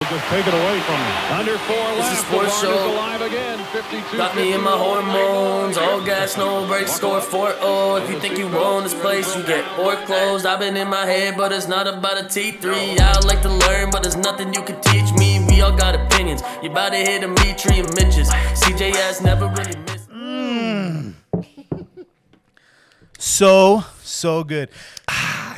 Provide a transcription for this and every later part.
Just take it away from him. Under 4 left. This is sports show. Alive again. 52. Got me in my hormones. All gas, no brakes. Score 4-0. If you think you own this place, you get foreclosed. I've been in my head, but it's not about a T3. I like to learn, but there's nothing you can teach me. We all got opinions. You about to hit Dimitri and Mitches. CJ has never really missed. So good.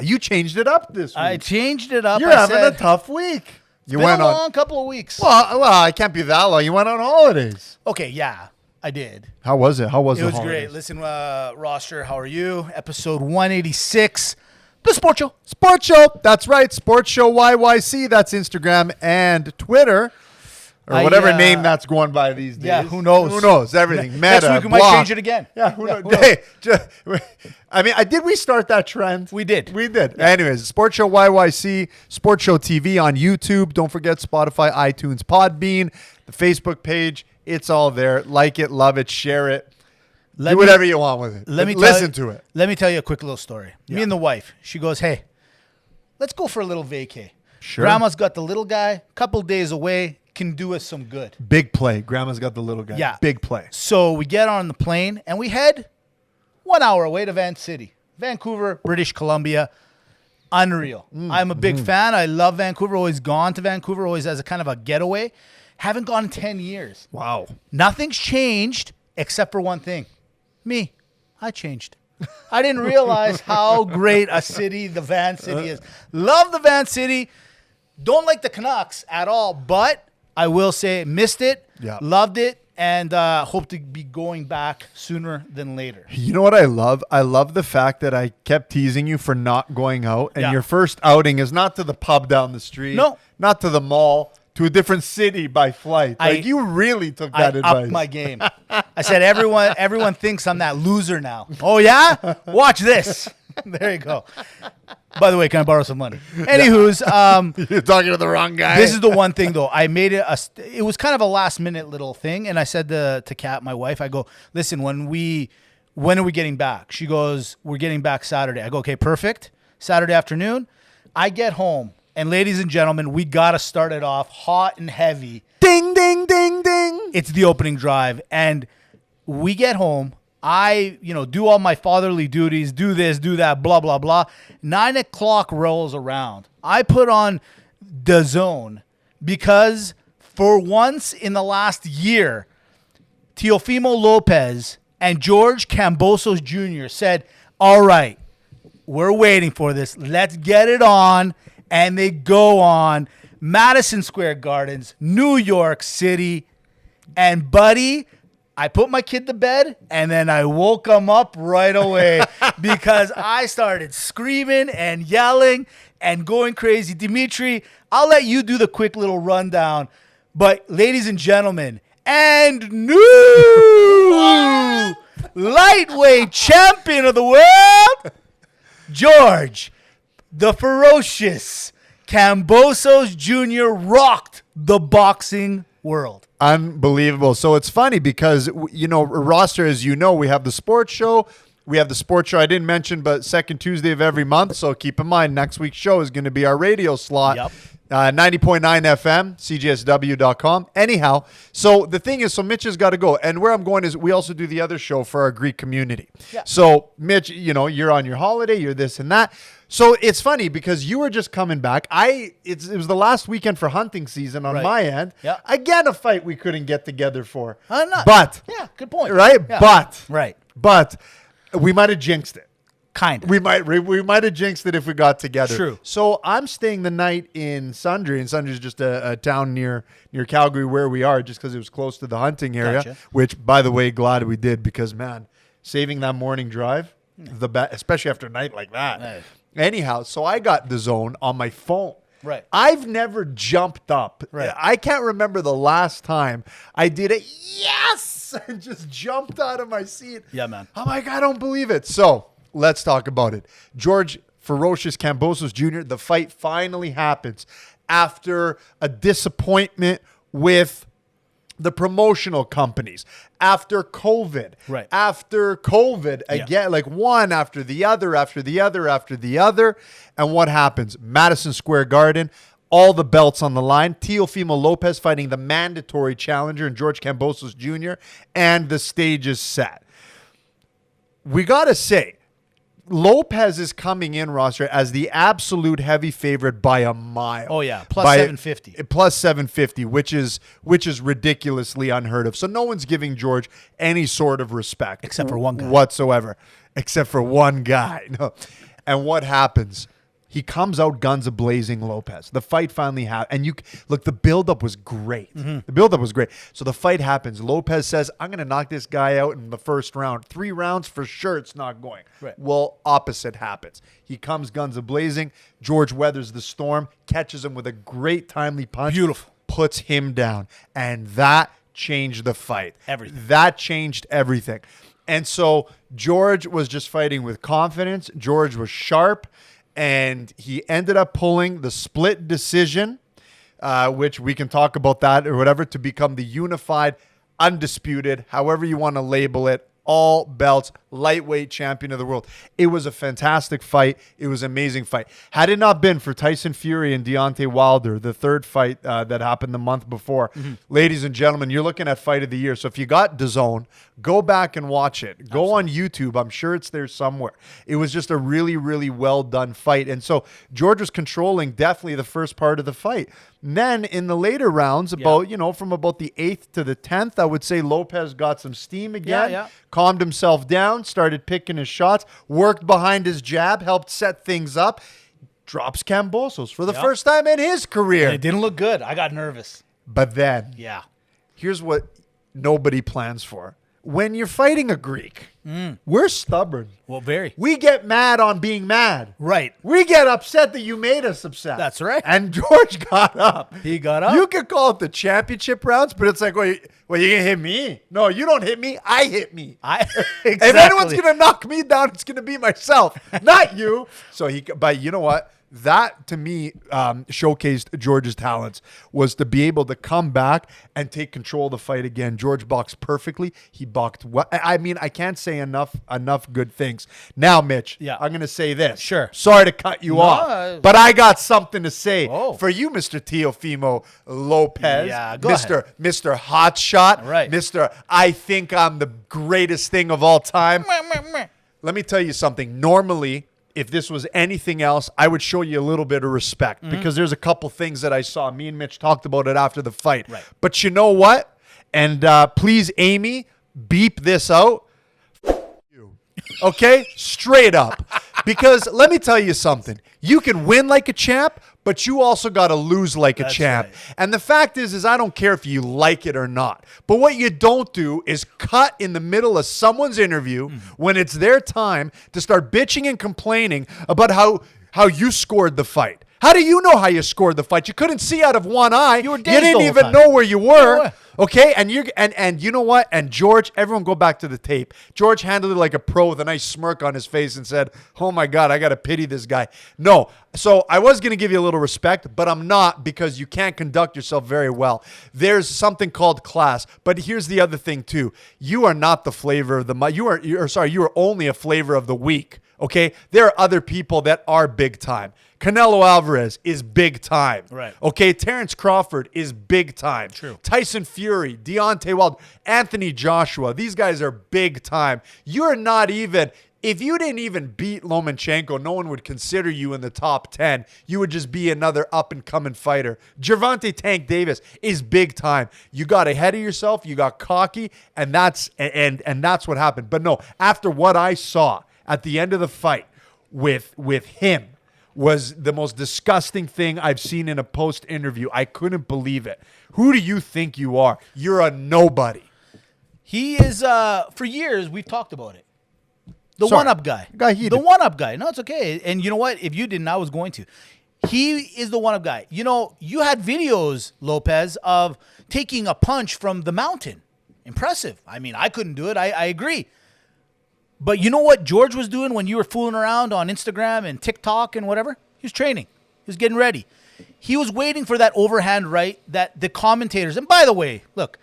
You changed it up this week. I changed it up. You're having a tough week. You Been went a on. long couple of weeks. Well, I can't be that long. You went on holidays. Okay, yeah, I did. How was it? How was It the was holidays? great. Listen, roster, how are you? Episode 186, The Sports Show. Sports Show. That's right. Sports Show YYC. That's Instagram and Twitter. Or whatever name that's going by these days. Yeah, who knows? Who knows? Everything. Meta, Next week we might change it again. Yeah, who knows? Hey, I mean, did we start that trend? We did. We did. Yeah. Anyways, Sports Show YYC, Sports Show TV on YouTube. Don't forget Spotify, iTunes, Podbean, the Facebook page. It's all there. Like it, love it, share it. Do whatever you want with it. Listen to it. Let me tell you a quick little story. Yeah. Me and the wife, she goes, hey, let's go for a little vacay. Sure. Grandma's got the little guy, couple days away, can do us some good. Big play. Grandma's got the little guy. Yeah. Big play. So we get on the plane and we head 1 hour away to Vancouver, British Columbia. Unreal. I'm a big fan. I love Vancouver. Always gone to Vancouver, always as a kind of a getaway. Haven't gone in 10 years. Wow. Nothing's changed except for one thing. Me. I changed. I didn't realize how great a city the Van City is. Love the Van City. Don't like the Canucks at all, but I will say missed it, loved it, and hope to be going back sooner than later. You know what I love? I love the fact that I kept teasing you for not going out, and your first outing is not to the pub down the street, not to the mall, to a different city by flight. You really took that advice. I upped my game. I said everyone thinks I'm that loser now. Oh yeah? Watch this. There you go. By the way, can I borrow some money? Anywho's, you're talking to the wrong guy. This is the one thing though. I made it it was kind of a last minute little thing, and I said to Kat, my wife, I go, listen, when are we getting back? She goes, we're getting back Saturday. I go, okay, perfect. Saturday afternoon. I get home, and ladies and gentlemen, we gotta start it off hot and heavy. Ding, ding, ding, ding. It's the opening drive, and we get home. I, do all my fatherly duties, do this, do that, blah, blah, blah. 9 o'clock rolls around. I put on DAZN because for once in the last year, Teofimo Lopez and George Cambosos Jr. said, all right, we're waiting for this. Let's get it on. And they go on Madison Square Gardens, New York City. And buddy, I put my kid to bed, and then I woke him up right away because I started screaming and yelling and going crazy. Dimitri, I'll let you do the quick little rundown. But ladies and gentlemen, and new lightweight champion of the world, George, the ferocious Cambosos Jr. rocked the boxing world. Unbelievable. So it's funny because, roster, as you know, we have the sports show. We have the sports show I didn't mention, but second Tuesday of every month. So keep in mind, next week's show is going to be our radio slot. Yep. 90.9 FM, cjsw.com. Anyhow, so the thing is, Mitch has got to go. And where I'm going is we also do the other show for our Greek community. Yeah. So, Mitch, you're on your holiday, you're this and that. So it's funny because you were just coming back. It was the last weekend for hunting season on my end. Yeah. Again, a fight we couldn't get together for. But yeah, good point. Right? Yeah. But we might have jinxed it. Kind of. We might have jinxed it if we got together. True. So I'm staying the night in Sundre, and Sundre is just a town near Calgary where we are, just because it was close to the hunting area. Gotcha. Which, by the way, glad we did because, man, saving that morning drive, especially after a night like that. Nice. Anyhow, so I got DAZN on my phone. Right. I've never jumped up. Right. I can't remember the last time I did it. Yes! And just jumped out of my seat. Yeah, man. I'm like, I don't believe it. So let's talk about it. George Ferocious Cambosos Jr., the fight finally happens after a disappointment with the promotional companies, after COVID. Right. After COVID, again, like one after the other, after the other, after the other. And what happens? Madison Square Garden, all the belts on the line. Teofimo Lopez fighting the mandatory challenger in George Kambosos Jr., and the stage is set. We got to say, Lopez is coming in, roster, as the absolute heavy favorite by a mile. Oh yeah, plus 750. Plus 750, which is ridiculously unheard of. So no one's giving George any sort of respect, Except for one guy. whatsoever, except for one guy. No. And what happens? He comes out guns a-blazing Lopez. The fight finally happened. And you look, the buildup was great. Mm-hmm. The buildup was great. So the fight happens. Lopez says, I'm going to knock this guy out in the first round. 3 rounds for sure it's not going. Right. Well, opposite happens. He comes guns a-blazing. George weathers the storm, catches him with a great timely punch. Beautiful. Puts him down. And that changed the fight. Everything. That changed everything. And so George was just fighting with confidence. George was sharp. And he ended up pulling the split decision, which we can talk about that or whatever, to become the unified, undisputed, however you want to label it, all belts, lightweight champion of the world. It was a fantastic fight. It was an amazing fight. Had it not been for Tyson Fury and Deontay Wilder, the third fight that happened the month before, ladies and gentlemen, you're looking at fight of the year. So if you got DAZN, go back and watch it. Go on YouTube. I'm sure it's there somewhere. It was just a really, really well done fight. And so George was controlling definitely the first part of the fight. And then in the later rounds, from about the 8th to the 10th, I would say Lopez got some steam again, calmed himself down, started picking his shots, worked behind his jab, helped set things up, drops Kambosos for the first time in his career. And it didn't look good. I got nervous. But then, here's what nobody plans for. When you're fighting a Greek, we're stubborn. Well, very. We get mad on being mad. Right. We get upset that you made us upset. That's right. And George got up. He got up. You could call it the championship rounds, but it's like, well, you're going to hit me? No, you don't hit me. I hit me. Exactly. If anyone's going to knock me down, it's going to be myself, not you. But you know what? That, to me, showcased George's talents, was to be able to come back and take control of the fight again. George boxed perfectly. He boxed well. I mean, I can't say enough good things. Now, Mitch, I'm going to say this. Sure. Sorry to cut you off, but I got something to say for you, Mr. Teofimo Lopez. Yeah, go ahead. Mr. Hotshot. Right. Mr. I think I'm the greatest thing of all time. Let me tell you something. Normally, if this was anything else, I would show you a little bit of respect because there's a couple things that I saw. Me and Mitch talked about it after the fight. Right. But you know what? And please, Amy, beep this out. You. Okay? Straight up. Because let me tell you something. You can win like a champ, but you also got to lose like a champ. Right. And the fact is I don't care if you like it or not. But what you don't do is cut in the middle of someone's interview when it's their time to start bitching and complaining about how you scored the fight. How do you know how you scored the fight? You couldn't see out of one eye. You were You dazed didn't the whole even time. know where you were. Yeah. Okay, and you know what? And George, everyone go back to the tape. George handled it like a pro with a nice smirk on his face and said, "Oh my God, I got to pity this guy." No, so I was going to give you a little respect, but I'm not because you can't conduct yourself very well. There's something called class, but here's the other thing too. You are not the flavor of the month. You are only a flavor of the week. Okay, there are other people that are big time. Canelo Alvarez is big time. Right. Okay, Terrence Crawford is big time. True. Tyson Fury, Deontay Wilder, Anthony Joshua. These guys are big time. You're not even, if you didn't even beat Lomachenko, no one would consider you in the top 10. You would just be another up-and-coming fighter. Gervonta Tank Davis is big time. You got ahead of yourself. You got cocky, and that's what happened. But no, after what I saw at the end of the fight with him, was the most disgusting thing I've seen in a post interview. I couldn't believe it. Who do you think you are? You're a nobody. He is, for years, we've talked about it. The one-up guy. Heated. The one-up guy. No, it's okay. And you know what? If you didn't, I was going to. He is the one-up guy. You know, you had videos, Lopez, of taking a punch from the mountain. Impressive. I mean, I couldn't do it. I agree. But you know what George was doing when you were fooling around on Instagram and TikTok and whatever? He was training. He was getting ready. He was waiting for that overhand right that the commentators, and by the way, look,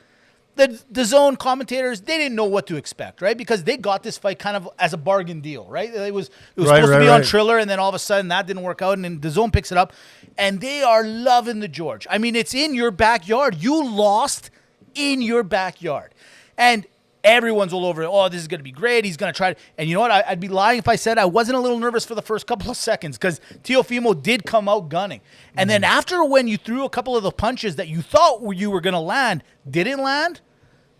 the zone commentators, they didn't know what to expect, right? Because they got this fight kind of as a bargain deal, right? It was supposed to be on Triller, and then all of a sudden that didn't work out, and then the zone picks it up, and they are loving the George. I mean, it's in your backyard. You lost in your backyard, and everyone's all over it. Oh, this is going to be great. He's going to try it. And you know what? I'd be lying if I said I wasn't a little nervous for the first couple of seconds because Teofimo did come out gunning. And then after when you threw a couple of the punches that you thought you were going to land, didn't land,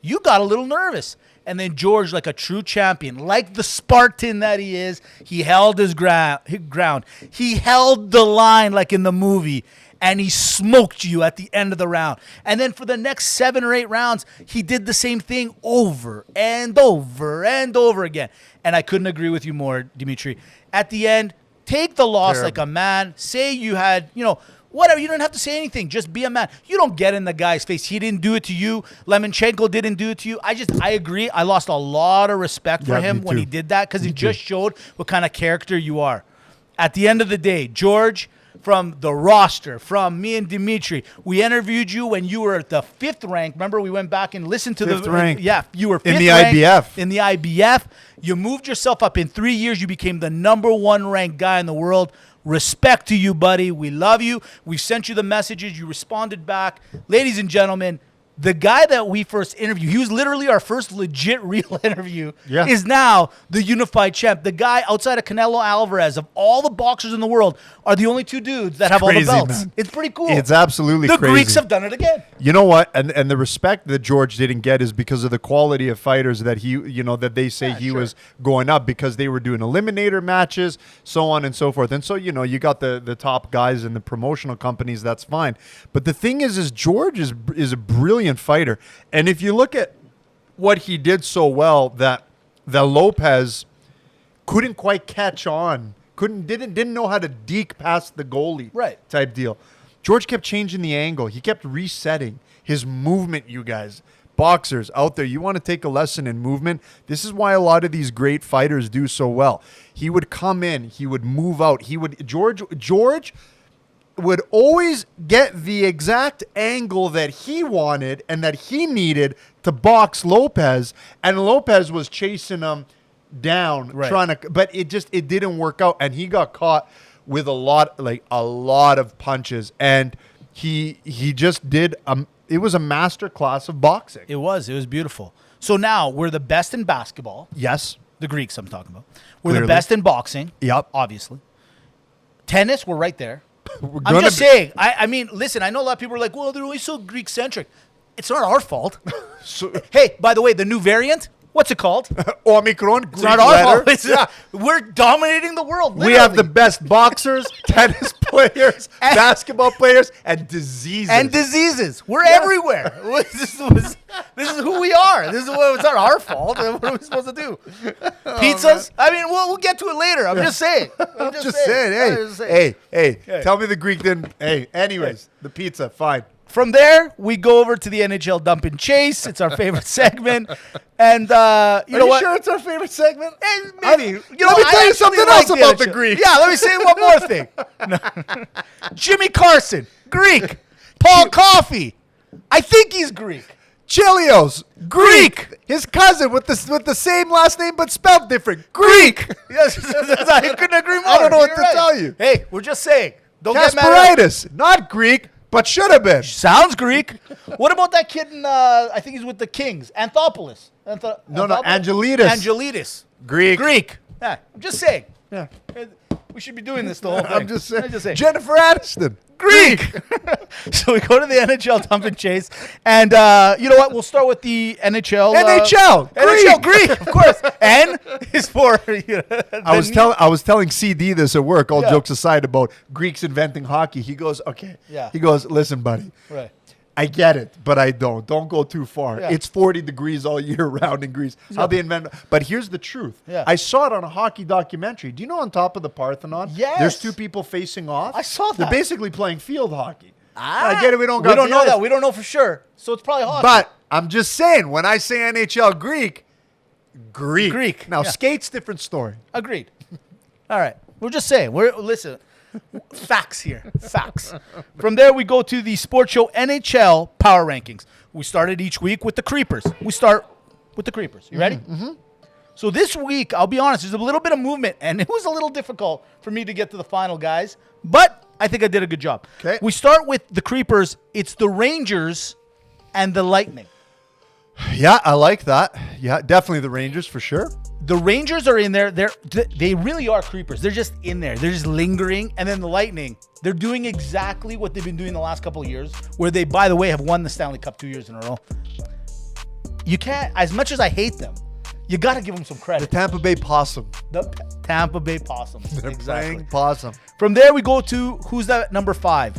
you got a little nervous. And then George, like a true champion, like the Spartan that he is, he held his ground. He held the line like in the movie, and he smoked you at the end of the round. And then for the next 7 or 8 rounds, he did the same thing over and over and over again. And I couldn't agree with you more, Dimitri. At the end, take the loss like a man. Say you had, whatever. You don't have to say anything. Just be a man. You don't get in the guy's face. He didn't do it to you. Lemonchenko didn't do it to you. I agree. I lost a lot of respect for him when he did that because it just showed what kind of character you are. At the end of the day, George, from the roster, from me and Dimitri, we interviewed you when you were at the 5th rank. Remember, we went back and listened to fifth rank. Yeah, you were 5th in the rank IBF. In the IBF. You moved yourself up. In 3 years, you became the #1 ranked guy in the world. Respect to you, buddy. We love you. We sent you the messages. You responded back. Ladies and gentlemen, the guy that we first interviewed, he was literally our first legit real interview, is now the unified champ. The guy outside of Canelo Alvarez, of all the boxers in the world, are the only 2 dudes that have all the belts. Man. It's pretty cool. It's absolutely crazy. The Greeks have done it again. You know what? And the respect that George didn't get is because of the quality of fighters that he, that they say he was going up because they were doing eliminator matches, so on and so forth. And so, you got the top guys in the promotional companies, that's fine. But the thing is George is a brilliant fighter. And if you look at what he did so well that Lopez couldn't quite catch on, didn't know how to deke past the goalie type deal. George kept changing the angle. He kept resetting his movement, you guys. Boxers out there, you want to take a lesson in movement. This is why a lot of these great fighters do so well. He would come in, he would move out. George would always get the exact angle that he wanted and that he needed to box Lopez, and Lopez was chasing him down, trying to, but it didn't work out, and he got caught with a lot of punches, and he just did it was a master class of boxing. It was beautiful. So now we're the best in basketball. Yes, the Greeks I'm talking about. We're the best in boxing. Yep, obviously. Tennis, we're right there. I'm just saying. I mean, listen, I know a lot of people are like, well, they're always so Greek-centric. It's not our fault. Hey, by the way, the new variant, what's it called? Omicron. It's not our fault. We're dominating the world, literally. We have the best boxers, tennis players, basketball players, and diseases. We're everywhere. This is who we are. It's not our fault. What are we supposed to do? Pizzas? I mean, we'll get to it later. I'm just saying. I'm just saying. Hey. Tell me the Greek didn't. Hey, anyways, the pizza, fine. From there, we go over to the NHL Dump and Chase. It's our favorite segment. And you know what? Sure it's our favorite segment? Let me tell you something else about the Greeks. Yeah, let me say one more thing. Jimmy Carson, Greek. Paul Coffey, I think he's Greek. Chilios, Greek. His cousin with the same last name but spelled different. Greek. Yes, I couldn't agree more. I don't know what to tell you. Hey, we're just saying. Don't get mad at us. Kasperitis, not Greek. But should have been. Sounds Greek. What about that kid in, I think he's with the Kings, Anthopoulos. No, Angelides. Greek. Yeah, I'm just saying. Yeah. We should be doing this the whole thing. I'm just saying. Jennifer Aniston. Greek. So we go to the NHL Dump and Chase. And you know what? We'll start with the NHL. NHL. Greek, of course. N is for... I was telling CD this at work, all jokes aside, about Greeks inventing hockey. He goes, okay. Yeah. He goes, listen, buddy. Right. I get it, but I don't. Don't go too far. Yeah. It's 40 degrees all year round in Greece. How they invent. But here's the truth. Yeah. I saw it on a hockey documentary. Do you know on top of the Parthenon? Yes. There's 2 people facing off. I saw that. They're basically playing field hocky. I get it. We don't know that. We don't know for sure. So it's probably hockey. But I'm just saying, when I say NHL Greek. Now, skate's different story. Agreed. All right. We're just saying. Listen. Facts here. Facts. From there, we go to the Sports Show NHL Power Rankings. We started each week with the Creepers. We start with the Creepers. You ready? Mm-hmm. So this week, I'll be honest, there's a little bit of movement, and it was a little difficult for me to get to the final, guys. But I think I did a good job. Okay. We start with the Creepers. It's the Rangers and the Lightning. Yeah, I like that. Yeah, definitely the Rangers for sure. The Rangers are in there. They really are creepers. They're just in there. They're just lingering. And then the Lightning, they're doing exactly what they've been doing the last couple of years, where they, by the way, have won the Stanley Cup 2 years in a row. You can't, as much as I hate them, you got to give them some credit. The Tampa Bay Possum. The Tampa Bay Possum. They're exactly. playing Possum. From there, we go to who's that number 5.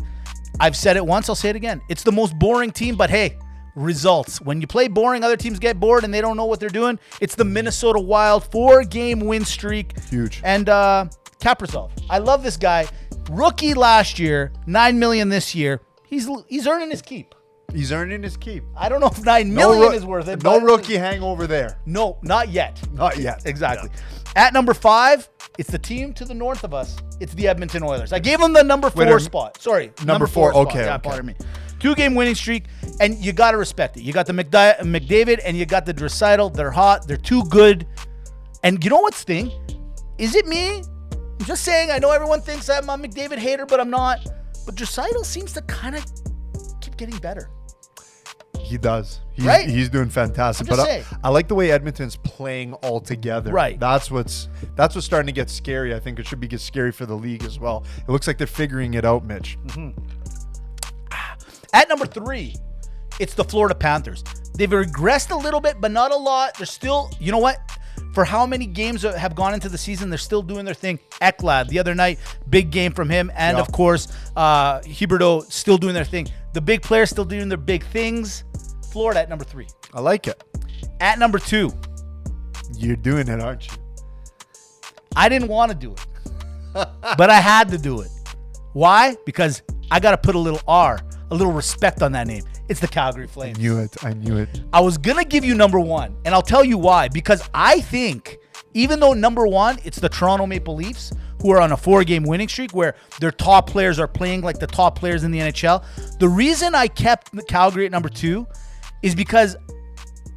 I've said it once. I'll say it again. It's the most boring team, but hey, results. When you play boring, other teams get bored and they don't know what they're doing. It's the Minnesota Wild 4-game win streak. Huge. And Kaprizov. I love this guy. Rookie last year, $9 million this year. He's earning his keep. He's earning his keep. I don't know if $9 million is worth it. No rookie hangover there. No, not yet. Not yet. Exactly. Yeah. At number 5, it's the team to the north of us. It's the Edmonton Oilers. I gave them the number 4 spot. Sorry. Number 4. Spot. Okay. Yeah, okay. pardon me. 2-game winning streak, and you got to respect it. You got the McDavid and you got the Draisaitl. They're hot. They're too good. And you know what's the thing? Is it me? I'm just saying, I know everyone thinks I'm a McDavid hater, but I'm not. But Draisaitl seems to kind of keep getting better. He does. He's doing fantastic. I'm just But saying. I like the way Edmonton's playing all together. Right. That's what's starting to get scary. I think it should get scary for the league as well. It looks like they're figuring it out, Mitch. Mm-hmm. At number 3, it's the Florida Panthers. They've regressed a little bit, but not a lot. They're still, you know what? For how many games have gone into the season, they're still doing their thing. Ekblad, the other night, big game from him. And, of course, Huberdeau still doing their thing. The big players still doing their big things. Florida at number 3. I like it. At number 2. You're doing it, aren't you? I didn't want to do it, but I had to do it. Why? Because I got to put a little R, a little respect on that name. It's the Calgary Flames. I knew it. I was going to give you number 1, and I'll tell you why. Because I think, even though number 1, it's the Toronto Maple Leafs, who are on a 4-game winning streak where their top players are playing like the top players in the NHL. The reason I kept Calgary at number 2 is because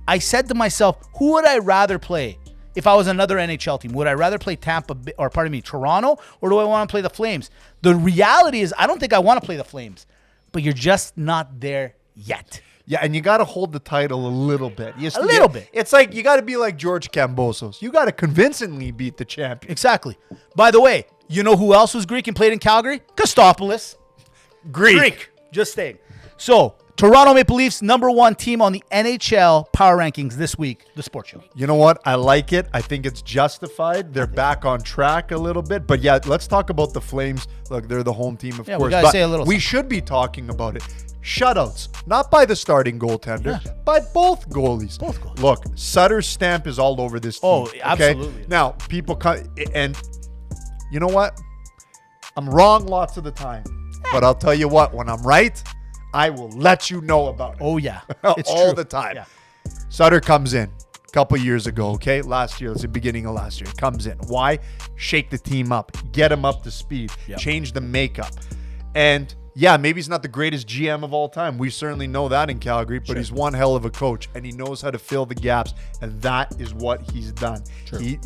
I said to myself, who would I rather play if I was another NHL team? Would I rather play Toronto, or do I want to play the Flames? The reality is I don't think I want to play the Flames, but you're just not there yet. Yeah, and you got to hold the title a little bit. A little bit. It's like you got to be like George Kambosos. You got to convincingly beat the champion. Exactly. By the way, you know who else was Greek and played in Calgary? Kostopoulos. Greek. Just saying. So, Toronto Maple Leafs, number 1 team on the NHL Power Rankings this week, the Sports Show. You know what? I like it. I think it's justified. They're back on track a little bit. But yeah, let's talk about the Flames. Look, they're the home team, of course. We got to say a little we something. should be talking about it. Shutouts, not by the starting goaltender, by both goalies. Look, Sutter's stamp is all over this team. Oh, absolutely. Okay? Now, people come, and you know what? I'm wrong lots of the time. But I'll tell you what, when I'm right, I will let you know about it. Oh, yeah. It's all true. the time. Yeah. Sutter comes in a couple years ago, okay? Last year, it's the beginning of last year. Comes in. Why? Shake the team up. Get them up to speed. Yep. Change the makeup. And yeah, maybe he's not the greatest GM of all time. We certainly know that in Calgary, but he's one hell of a coach, and he knows how to fill the gaps, and that is what he's done. He,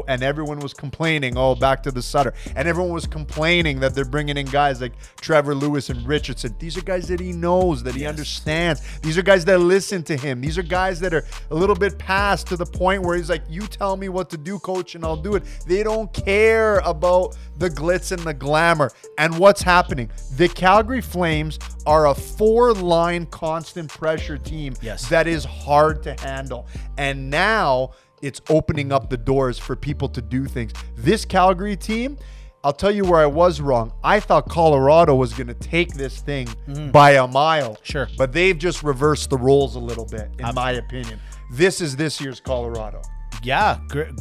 and everyone was complaining, back to the Sutter, and everyone was complaining that they're bringing in guys like Trevor Lewis and Richardson. These are guys that he knows, that he understands. These are guys that listen to him. These are guys that are a little bit past to the point where he's like, you tell me what to do, coach, and I'll do it. They don't care about the glitz and the glamour. And what's happening? The Calgary Flames are a 4-line constant pressure team that is hard to handle. And now it's opening up the doors for people to do things. This Calgary team, I'll tell you where I was wrong. I thought Colorado was going to take this thing by a mile. Sure. But they've just reversed the roles a little bit, in my opinion. This is this year's Colorado. Yeah,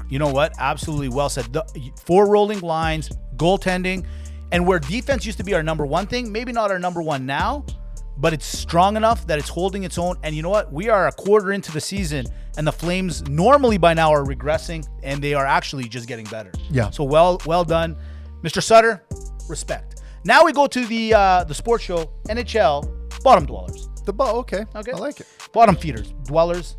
you know what? Absolutely well said. 4 rolling lines, goaltending, and where defense used to be our number 1 thing, maybe not our number 1 now, but it's strong enough that it's holding its own. And you know what? We are a quarter into the season, and the Flames normally by now are regressing, and they are actually just getting better. Yeah. So well done. Mr. Sutter, respect. Now we go to the sports show, NHL, bottom dwellers. Okay. Okay. I like it. Bottom feeders, dwellers.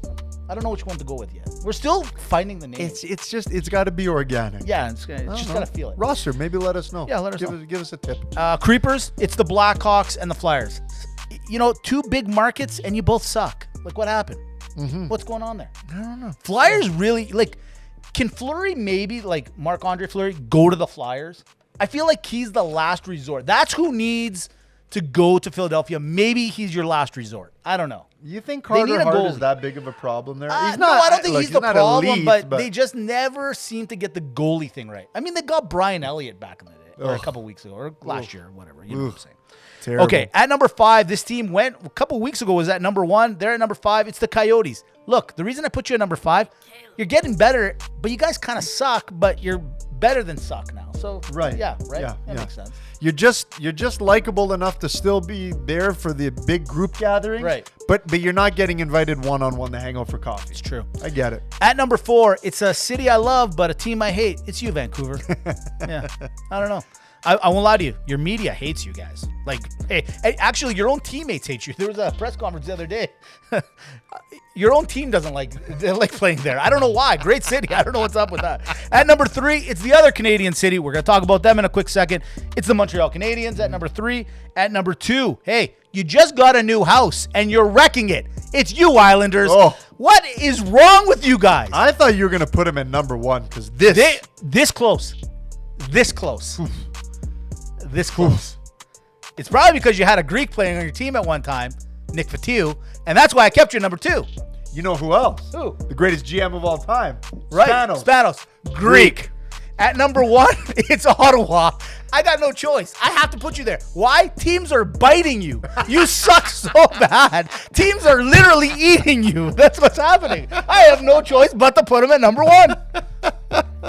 I don't know which one to go with yet. We're still finding the name. It's got to be organic. Yeah, it's just got to feel it. Roster, maybe let us know. Yeah, let us know. Give us a tip. Creepers, it's the Blackhawks and the Flyers. You know, two big markets and you both suck. Like, what happened? What's going on there? I don't know. Flyers really, like, can Fleury maybe, like Marc-Andre Fleury, go to the Flyers? I feel like he's the last resort. That's who needs to go to Philadelphia. Maybe he's your last resort. I don't know. You think They need Carter a Hart goal. is that big of a problem there? He's No, I don't think he's the not problem, elite, but they just never seem to get the goalie thing right. I mean, they got Brian Elliott back in the day, or a couple weeks ago, or last year, or whatever. You know what I'm saying. Terrible. Okay, at number 5, this team went a couple weeks ago, was at number 1. They're at number 5. It's the Coyotes. Look, the reason I put you at number 5, you're getting better, but you guys kind of suck, but you're better than suck now. So, Right. Yeah, right? Yeah, That yeah. makes sense. You're just likable enough to still be there for the big group gatherings. Right. But you're not getting invited one-on-one to hang out for coffee. It's true. I get it. At number 4, it's a city I love, but a team I hate. It's you, Vancouver. Yeah, I don't know. I won't lie to you. Your media hates you guys. Like, hey, actually, your own teammates hate you. There was a press conference the other day. Your own team doesn't like playing there. I don't know why. Great city. I don't know what's up with that. At number 3, it's the other Canadian city. We're going to talk about them in a quick second. It's the Montreal Canadiens at number 3. At number 2, hey, you just got a new house and you're wrecking it. It's you, Islanders. Oh. What is wrong with you guys? I thought you were going to put him at number 1 because this. This close. This close. This close. It's probably because you had a Greek playing on your team at one time, Nick Fatiu, and that's why I kept you at number 2. You know who else? Who? The greatest GM of all time. Right? Spanos. Greek. At number 1, it's Ottawa. I got no choice. I have to put you there. Why? Teams are biting you. You suck so bad. Teams are literally eating you. That's what's happening. I have no choice but to put them at number 1.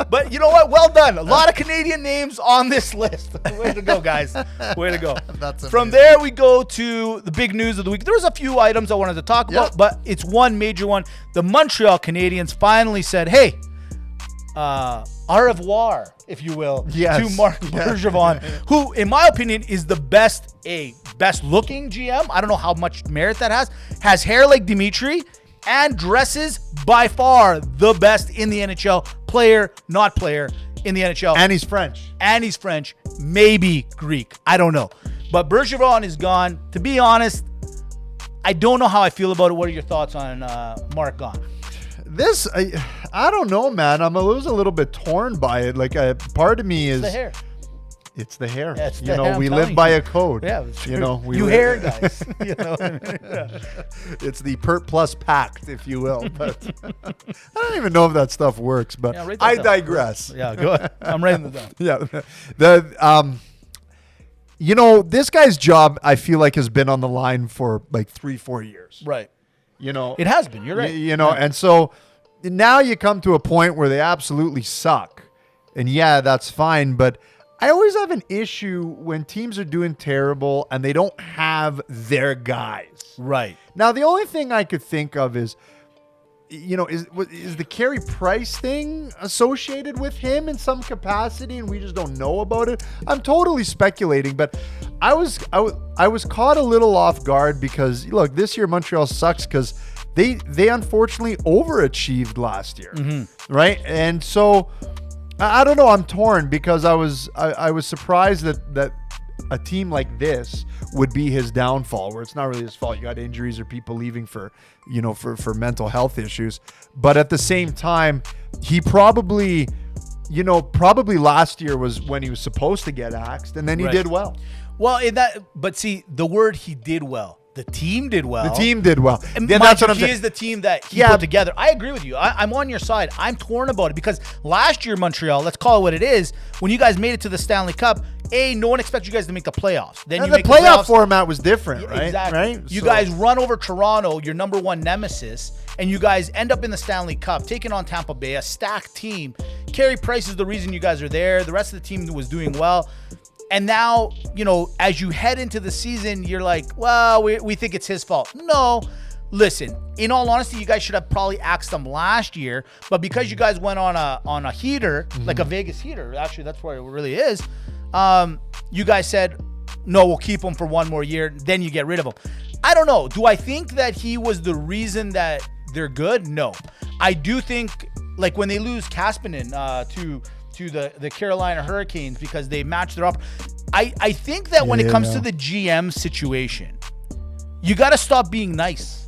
But you know what? Well done. A lot of Canadian names on this list. Way to go, guys. Way to go. That's From amazing. there, we go to the big news of the week. There was a few items I wanted to talk about, but it's one major one. The Montreal Canadiens finally said, hey, au revoir, if you will, Yes. to Marc Bergevin, who, in my opinion, is the best looking GM. I don't know how much merit that has hair like Dimitri, and dresses by far the best in the NHL, player, not player, in the NHL. And he's French. And he's French, maybe Greek. I don't know. But Bergevin is gone. To be honest, I don't know how I feel about it. What are your thoughts on Mark gone? This, I don't know, man. I was a little bit torn by it. Like, part of me is The hair. It's the hair. Yeah, it's the you know, hair, I'm we telling live you. by a code. Yeah, it's you true. know, we you live- hair guys. You know what I mean? Yeah. It's the Pert Plus Pact, if you will. But I don't even know if that stuff works. But Yeah, write that I down. digress. Yeah, go ahead. I'm writing this down. Yeah, you know, this guy's job, I feel like, has been on the line for like 3-4 years. Right. You know, It has been. You're right. You know, and so now you come to a point where they absolutely suck, and yeah, that's fine. But I always have an issue when teams are doing terrible and they don't have their guys. Right. Now, the only thing I could think of is, you know, is the Carey Price thing associated with him in some capacity, and we just don't know about it. I'm totally speculating, but I was caught a little off guard because look, this year Montreal sucks because they unfortunately overachieved last year, right? And so I don't know. I'm torn because I was surprised that a team like this would be his downfall, where it's not really his fault. You got injuries or people leaving for mental health issues. But at the same time, he probably last year was when he was supposed to get axed, and then he Right. did well. Well, but see, the word he did well. The team did well. The team did well. And Yeah, mind that's you, what I'm he saying. is the team that he Yeah. put together. I agree with you. I'm on your side. I'm torn about it because last year, Montreal, let's call it what it is, when you guys made it to the Stanley Cup, no one expects you guys to make the playoffs. Then And you the make playoff playoffs. format was different, right? Exactly. Right? You So- guys run over Toronto, your number one nemesis, and you guys end up in the Stanley Cup, taking on Tampa Bay, a stacked team. Carey Price is the reason you guys are there. The rest of the team was doing well. And now, you know, as you head into the season, you're like, well, we think it's his fault. No. Listen, in all honesty, you guys should have probably axed them last year, but because you guys went on a heater, like a Vegas heater, actually that's what it really is. You guys said, no, we'll keep him for one more year. Then you get rid of him. I don't know. Do I think that he was the reason that they're good? No. I do think, like, when they lose Kapanen to the Carolina Hurricanes because they matched their up. I think that when it comes to the GM situation, you got to stop being nice.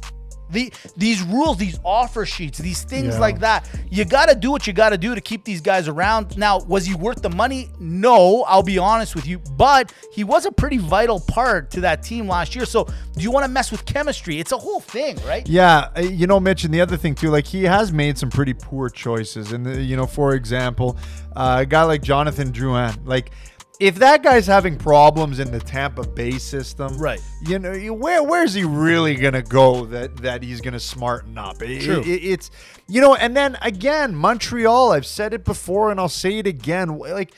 These rules, these offer sheets, these things like that, you got to do what you got to do to keep these guys around. Now, was he worth the money? No, I'll be honest with you. But he was a pretty vital part to that team last year. So do you want to mess with chemistry? It's a whole thing, right? Yeah. You know, Mitch, and the other thing too, like, he has made some pretty poor choices. And, for example, a guy like Jonathan Drouin, like, if that guy's having problems in the Tampa Bay system, right? Where's he really gonna go that he's gonna smarten up? True. It's and then again, Montreal. I've said it before, and I'll say it again. Like,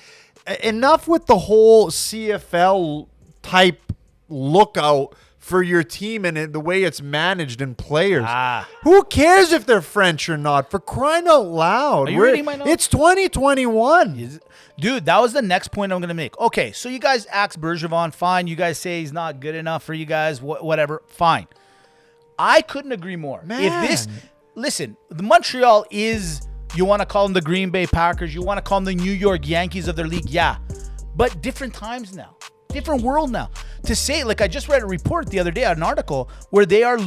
enough with the whole CFL type lookout for your team and the way it's managed and players. Who cares if they're French or not? For crying out loud. Are you reading my notes? It's 2021. Dude, that was the next point I'm going to make. Okay, so you guys axe Bergevin, fine. You guys say he's not good enough for you guys, whatever, fine. I couldn't agree more. Man. Listen, the Montreal is, you want to call them the Green Bay Packers, you want to call them the New York Yankees of their league, yeah. But different times now. Different world now. To say, like, I just read a report the other day, an article where they're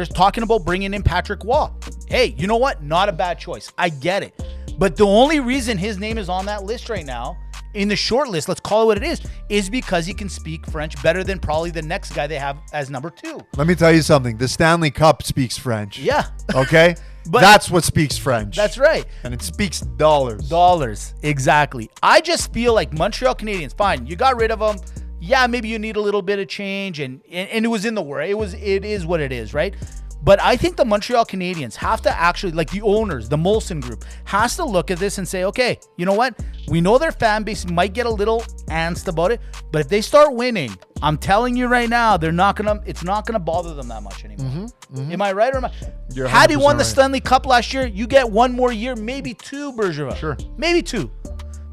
talking about bringing in Patrick Waugh. Hey, you know what? Not a bad choice. I get it. But the only reason his name is on that list right now, in the short list, let's call it what it is because he can speak French better than probably the next guy they have as number 2. Let me tell you something. The Stanley Cup speaks French. Yeah. Okay? But that's what speaks French. That's right. And it speaks dollars. Dollars. Exactly. I just feel like Montreal Canadiens, fine, you got rid of them. Yeah, maybe you need a little bit of change, and it was in the war. It is what it is, right? But I think the Montreal Canadiens have to actually, like the owners, the Molson Group, has to look at this and say, okay, you know what? We know their fan base might get a little antsy about it, but if they start winning, I'm telling you right now, it's not gonna bother them that much anymore. Am I right or am I? Had he won the Stanley Cup last year, you get one more year, maybe 2, Bergevin. Sure. Maybe 2.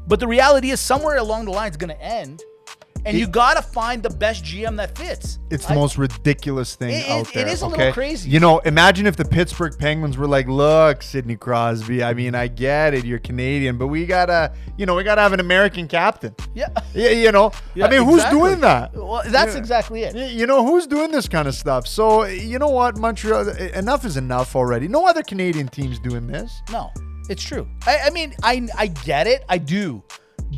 But the reality is somewhere along the line it's gonna end. And you got to find the best GM that fits. It's the most ridiculous thing out there. It is a little crazy. Imagine if the Pittsburgh Penguins were like, look, Sidney Crosby, I mean, I get it, you're Canadian, but we got to have an American captain. Yeah. Yeah, I mean, who's doing that? Well, that's exactly it. Who's doing this kind of stuff? So, you know what, Montreal, enough is enough already. No other Canadian team's doing this. No, it's true. I mean, I get it. I do.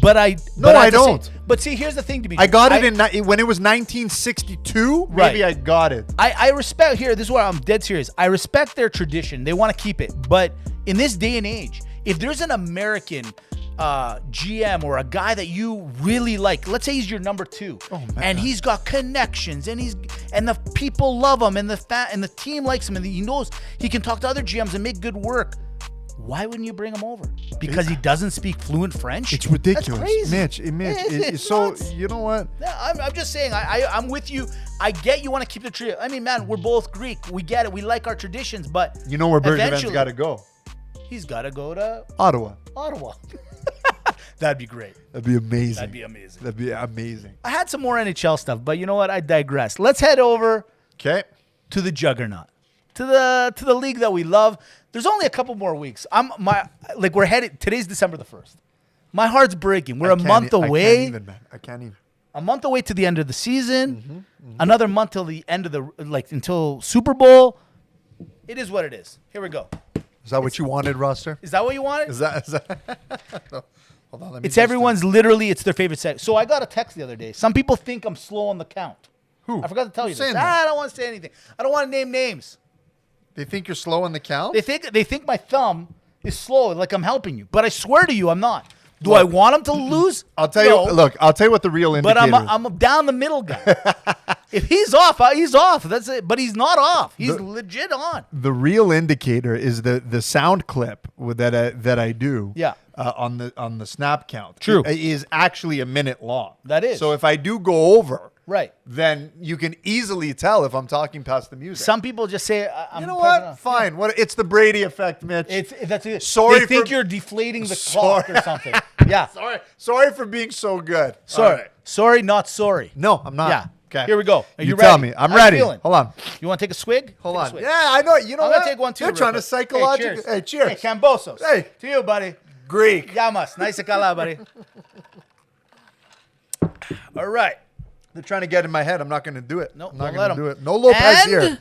But I don't. But see, here's the thing to me. I got it when it was 1962. Right. Maybe I got it. I respect here. This is where I'm dead serious. I respect their tradition. They want to keep it. But in this day and age, if there's an American GM or a guy that you really like, let's say he's your number 2, and he's got connections, and the people love him, and the team likes him, and he knows he can talk to other GMs and make good work. Why wouldn't you bring him over? Because he doesn't speak fluent French? It's ridiculous. That's crazy. Mitch. It's so, nuts. You know what? Yeah, I'm just saying, I'm with you. I get you want to keep the trio. I mean, man, we're both Greek. We get it. We like our traditions, but you know where Bergevin's got to go? He's got to go to Ottawa. That'd be great. That'd be amazing. That'd be amazing. I had some more NHL stuff, but you know what? I digress. Let's head over to the juggernaut, to the league that we love. There's only a couple more weeks. We're headed. Today's December the 1st. My heart's breaking. We're a month away. I can't even. A month away to the end of the season. Another month till the end of until Super Bowl. It is what it is. Here we go. Is that what you wanted, Roster? Is that what you wanted? Is that? No. Hold on. It's everyone's. Literally, it's their favorite set. So I got a text the other day. Some people think I'm slow on the count. Who? I forgot to tell you this. That? I don't want to say anything. I don't want to name names. They think you're slow on the count? They think my thumb is slow, like I'm helping you. But I swear to you, I'm not. Do I want them to lose? I'll tell you. Look, I'll tell you what the real indicator is. But I'm a down the middle guy. If he's off, he's off. That's it. But he's not off. He's legit on. The real indicator is the sound clip that I do. Yeah. On the snap count. True. Is actually a minute long. That is. So if I do go over, Right. then you can easily tell if I'm talking past the music. Some people just say, I'm you know pressing what? on. Fine. What? It's the Brady effect, Mitch. That's it. Sorry They think for- you're deflating the clock or something. Yeah. Sorry for being so good. Sorry. All right. Sorry, not sorry. No, I'm not. Yeah. Okay. Here we go. Are You ready? tell me. I'm How you ready. feeling? Hold on. You want to take a swig? Hold Take a on. swig. Yeah, I know. You know I'm what? going to take one too. You're real trying to quick. psychologically. Hey, Hey, cheers. Hey, Cambosos. Hey. To you, buddy. Greek. Yamas. Nice to call out, buddy. All right. They're trying to get in my head. I'm not going to do it. No, I'm not don't going let to 'em. do it. No Lopez And- here.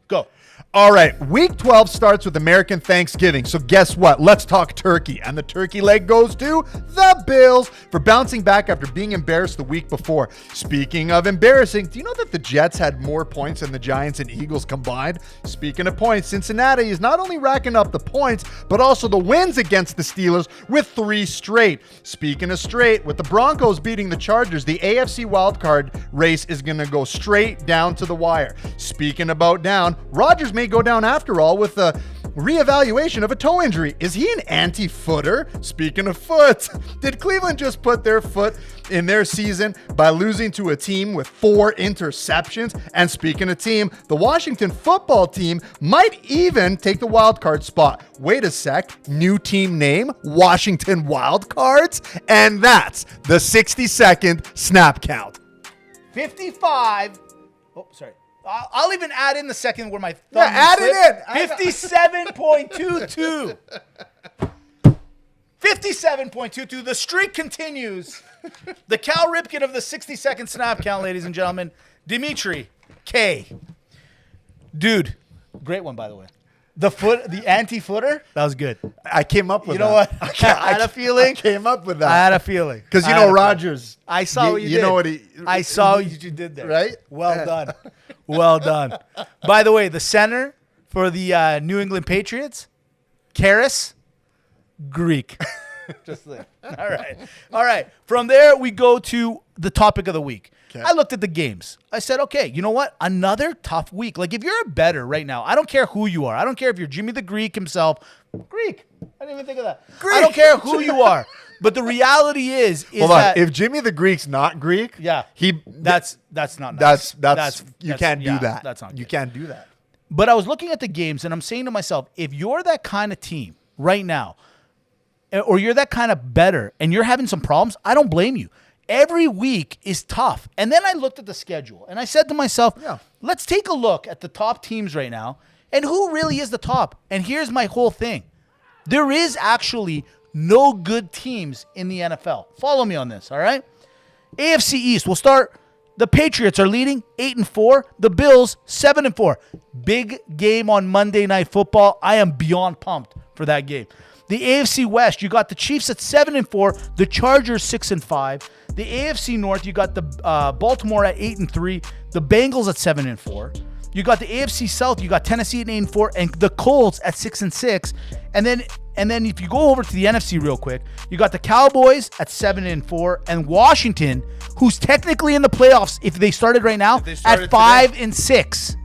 Go. All right, week 12 starts with American Thanksgiving. So guess what? Let's talk turkey. And the turkey leg goes to the Bills for bouncing back after being embarrassed the week before. Speaking of embarrassing, do you know that the Jets had more points than the Giants and Eagles combined? Speaking of points, Cincinnati is not only racking up the points, but also the wins against the Steelers with 3 straight. Speaking of straight, with the Broncos beating the Chargers, the AFC wildcard race is going to go straight down to the wire. Speaking about down, Rodgers may go down after all with a reevaluation of a toe injury. Is he an anti-footer? Speaking of foot, did Cleveland just put their foot in their season by losing to a team with 4 interceptions? And speaking of team, the Washington football team might even take the wild card spot. Wait a sec, new team name, Washington Wildcards? And that's the 60-second snap count. 55. Oh, sorry. I'll even add in the second where my thumb add it slipped. in. 57.22. 57.22. The streak continues. The Cal Ripken of the 60-second snap count, ladies and gentlemen. Dimitri K. Dude, great one, by the way. The anti-footer, that was good. I came up with You know that. what? I had a feeling. I came up with that. I had a feeling. Because you I had know a Rodgers. I saw what you did. You know what he... I saw what you did there. Right? Well done. Well done. By the way, the center for the New England Patriots, Karras, Greek. Just like, all right. All right. From there, we go to the topic of the week. Okay. I looked at the games. I said, okay, you know what? Another tough week. Like, if you're a bettor right now, I don't care who you are. I don't care if you're Jimmy the Greek himself. Greek. I didn't even think of that. I don't care who you are. But the reality is Hold on. that If Jimmy the Greek's not Greek, yeah, that's not that's nice. you can't do yeah, that. That's not good. You can't do that. But I was looking at the games and I'm saying to myself, if you're that kind of team right now, or you're that kind of bettor and you're having some problems, I don't blame you. Every week is tough. And then I looked at the schedule and I said to myself, let's take a look at the top teams right now and who really is the top. And here's my whole thing. There is actually no good teams in the NFL. Follow me on this, all right? AFC East, we'll start. The Patriots are leading 8-4. The Bills 7-4. Big game on Monday Night Football. I am beyond pumped for that game. The AFC West, you got the Chiefs at 7-4. The Chargers 6-5. The AFC North, you got the Baltimore at 8-3. The Bengals at 7-4. You got the AFC South, you got Tennessee at 8-4, and the Colts at 6-6. And then if you go over to the NFC real quick, you got the Cowboys at 7-4, and Washington, who's technically in the playoffs if they started right now, at 5-6.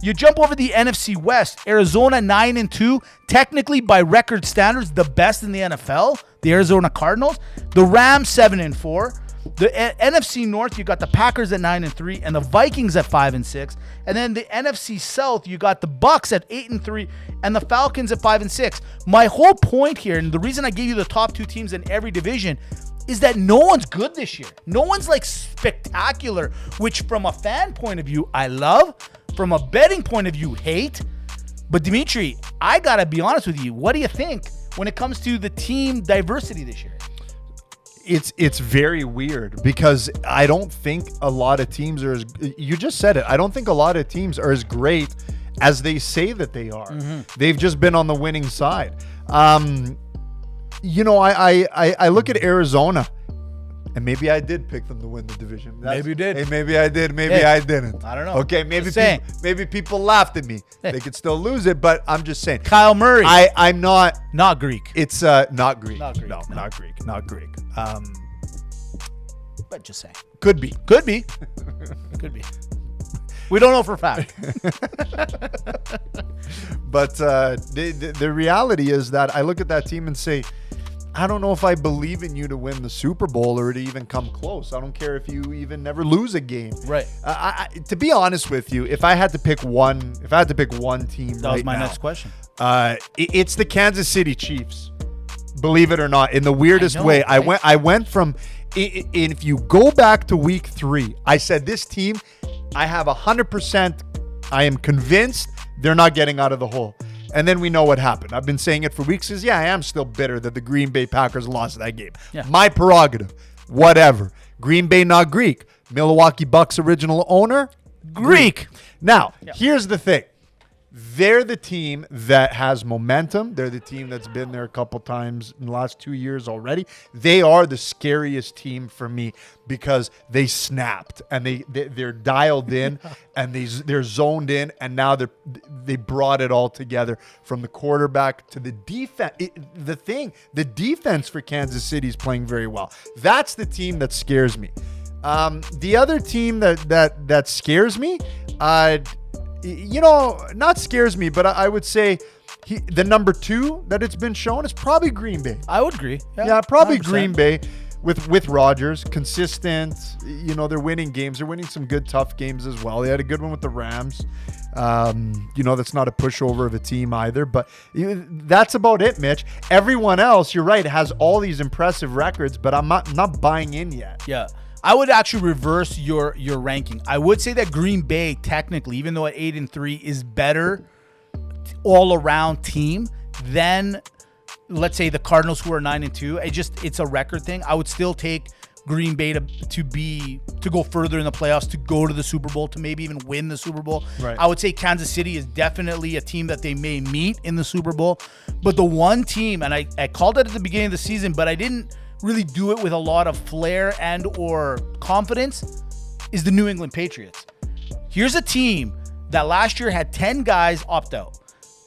You jump over the NFC West, Arizona 9-2, technically by record standards, the best in the NFL. The Arizona Cardinals, the Rams 7-4. The NFC North, you got the Packers at 9-3 and the Vikings at 5-6. And then the NFC South, you got the Bucks at 8-3 and the Falcons at 5-6. My whole point here, and the reason I gave you the top 2 teams in every division, is that no one's good this year. No one's like spectacular, which from a fan point of view, I love. From a betting point of view, hate. But Dimitri, I gotta be honest with you. What do you think when it comes to the team diversity this year? It's very weird because I don't think a lot of teams are as, you just said it. I don't think a lot of teams are as great as they say that they are. Mm-hmm. They've just been on the winning side. You know, I look at Arizona, and maybe I did pick them to win the division. Maybe you did. Hey, maybe I did. Maybe I didn't. I don't know. Okay, maybe people laughed at me. They could still lose it, but I'm just saying. Kyle Murray. I'm not Greek. It's not Greek. Not Greek. No, No. not Greek. Not Greek. But just saying. Could be. Could be. Could be. We don't know for a fact. But the reality is that I look at that team and say, I don't know if I believe in you to win the Super Bowl or to even come close. I don't care if you even never lose a game. Right. To be honest with you, if I had to pick one team That was my next question. it's the Kansas City Chiefs. Believe it or not, in the weirdest way. Right? I went from, if you go back to week 3, I said this team, I have 100%, I am convinced they're not getting out of the hole. And then we know what happened. I've been saying it for weeks. I am still bitter that the Green Bay Packers lost that game. Yeah. My prerogative. Whatever. Green Bay, not Greek. Milwaukee Bucks original owner? Greek. Now, here's the thing. They're the team that has momentum. They're the team that's been there a couple times in the last 2 years already. They are the scariest team for me because they snapped and they're dialed in and they're zoned in, and now they brought it all together from the quarterback to the defense. The defense for Kansas City is playing very well. That's the team that scares me. The other team that scares me, not scares me, but I would say the number 2 that it's been shown is probably Green Bay. I would agree. Yeah, probably 100%. Green Bay with Rodgers, consistent. They're winning games. They're winning some good, tough games as well. They had a good one with the Rams. That's not a pushover of a team either, but that's about it, Mitch. Everyone else, you're right, has all these impressive records, but I'm not buying in yet. Yeah. I would actually reverse your ranking. I would say that Green Bay, technically, even though at 8-3, is better all-around team than, let's say, the Cardinals, who are 9-2. It's a record thing. I would still take Green Bay to go further in the playoffs, to go to the Super Bowl, to maybe even win the Super Bowl. Right. I would say Kansas City is definitely a team that they may meet in the Super Bowl. But the one team, and I called it at the beginning of the season, but I didn't really do it with a lot of flair and or confidence, is the New England Patriots. Here's a team that last year had 10 guys opt out.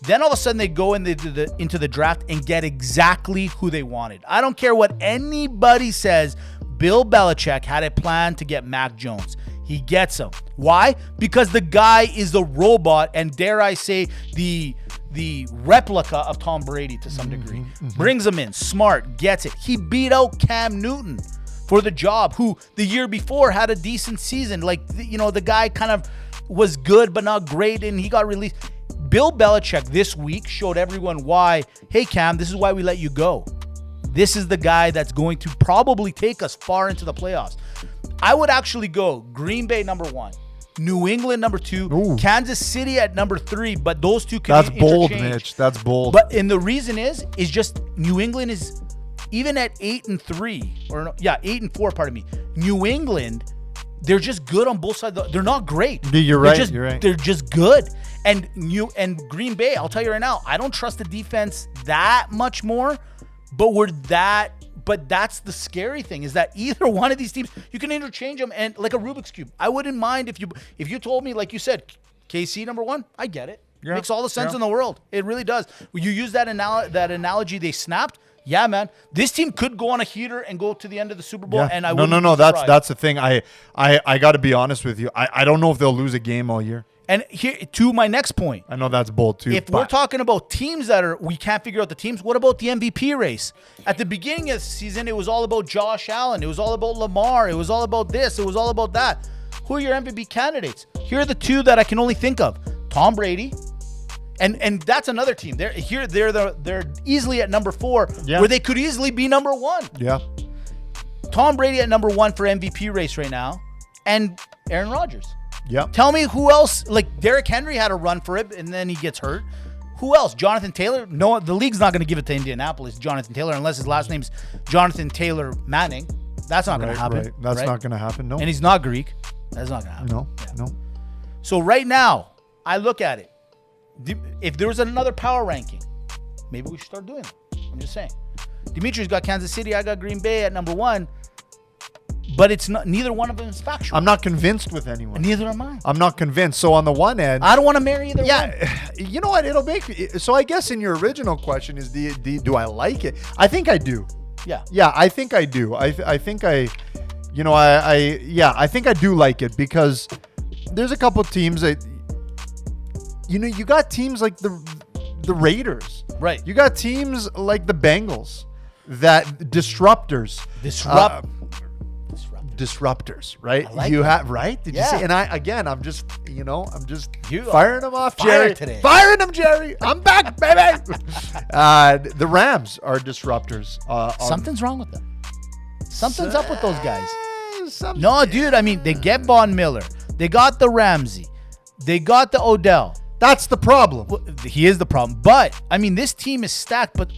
Then all of a sudden they go into the draft and get exactly who they wanted. I don't care what anybody says. Bill Belichick had a plan to get Mac Jones. He gets him. Why? Because the guy is the robot, and dare I say the replica of Tom Brady to some degree. Brings him in, smart, gets it. He beat out Cam Newton for the job, who the year before had a decent season. The guy kind of was good but not great, and he got released. Bill Belichick this week showed everyone why, hey Cam, this is why we let you go. This is the guy that's going to probably take us far into the playoffs. I would actually go Green Bay number 1, New England number 2, Ooh. Kansas City at number 3, but those two can That's bold, interchange. Mitch. That's bold. And the reason is just New England is, even at 8-3, or 8-4, pardon me. New England, they're just good on both sides. They're not great. You're right. They're just good. And Green Bay, I'll tell you right now, I don't trust the defense that much more, but that's the scary thing, is that either one of these teams, you can interchange them, and like a Rubik's Cube. I wouldn't mind if you told me, like you said, KC number 1, I get it. Yeah. Makes all the sense in the world. It really does. When you use that analogy, they snapped. Yeah, man. This team could go on a heater and go to the end of the Super Bowl, and I wouldn't be surprised. That's the thing. I got to be honest with you. I don't know if they'll lose a game all year. And here, to my next point. I know that's bold too. If we're talking about teams we can't figure out the teams, what about the MVP race? At the beginning of the season, it was all about Josh Allen. It was all about Lamar. It was all about this. It was all about that. Who are your MVP candidates? Here are the two that I can only think of. Tom Brady. And that's another team. They're easily at number 4, where they could easily be number 1. Yeah. Tom Brady at number 1 for MVP race right now, and Aaron Rodgers. Yeah. Tell me who else. Like Derrick Henry had a run for it, and then he gets hurt. Who else? Jonathan Taylor? No, the league's not going to give it to Indianapolis, Jonathan Taylor, unless his last name's Jonathan Taylor Manning. That's not going to happen. Right. That's not going to happen. No. And he's not Greek. That's not going to happen. No. So right now, I look at it. If there was another power ranking, maybe we should start doing it. I'm just saying. Dimitri's got Kansas City. I got Green Bay at number 1. But it's not. Neither one of them is factual. I'm not convinced with anyone. And neither am I. I'm not convinced. So on the one end, I don't want to marry either one. Yeah, you know what? It'll make. So I guess in your original question is, do I like it? I think I do. Yeah. Yeah, I think I do. I think I think I do like it, because there's a couple teams that, you got teams like the Raiders. Right. You got teams like the Bengals. that disruptors. Disruptors, right? I like you that. have right? Did Yeah. you see? And I'm just You firing them off, fire Jerry. today. Firing them, Jerry. I'm back, baby. The Rams are disruptors. Something's wrong with them. Something's up with those guys. Something. No, dude. I mean, they get Von Miller. They got the Ramsey. They got the Odell. That's the problem. Well, he is the problem. But, I mean, this team is stacked. But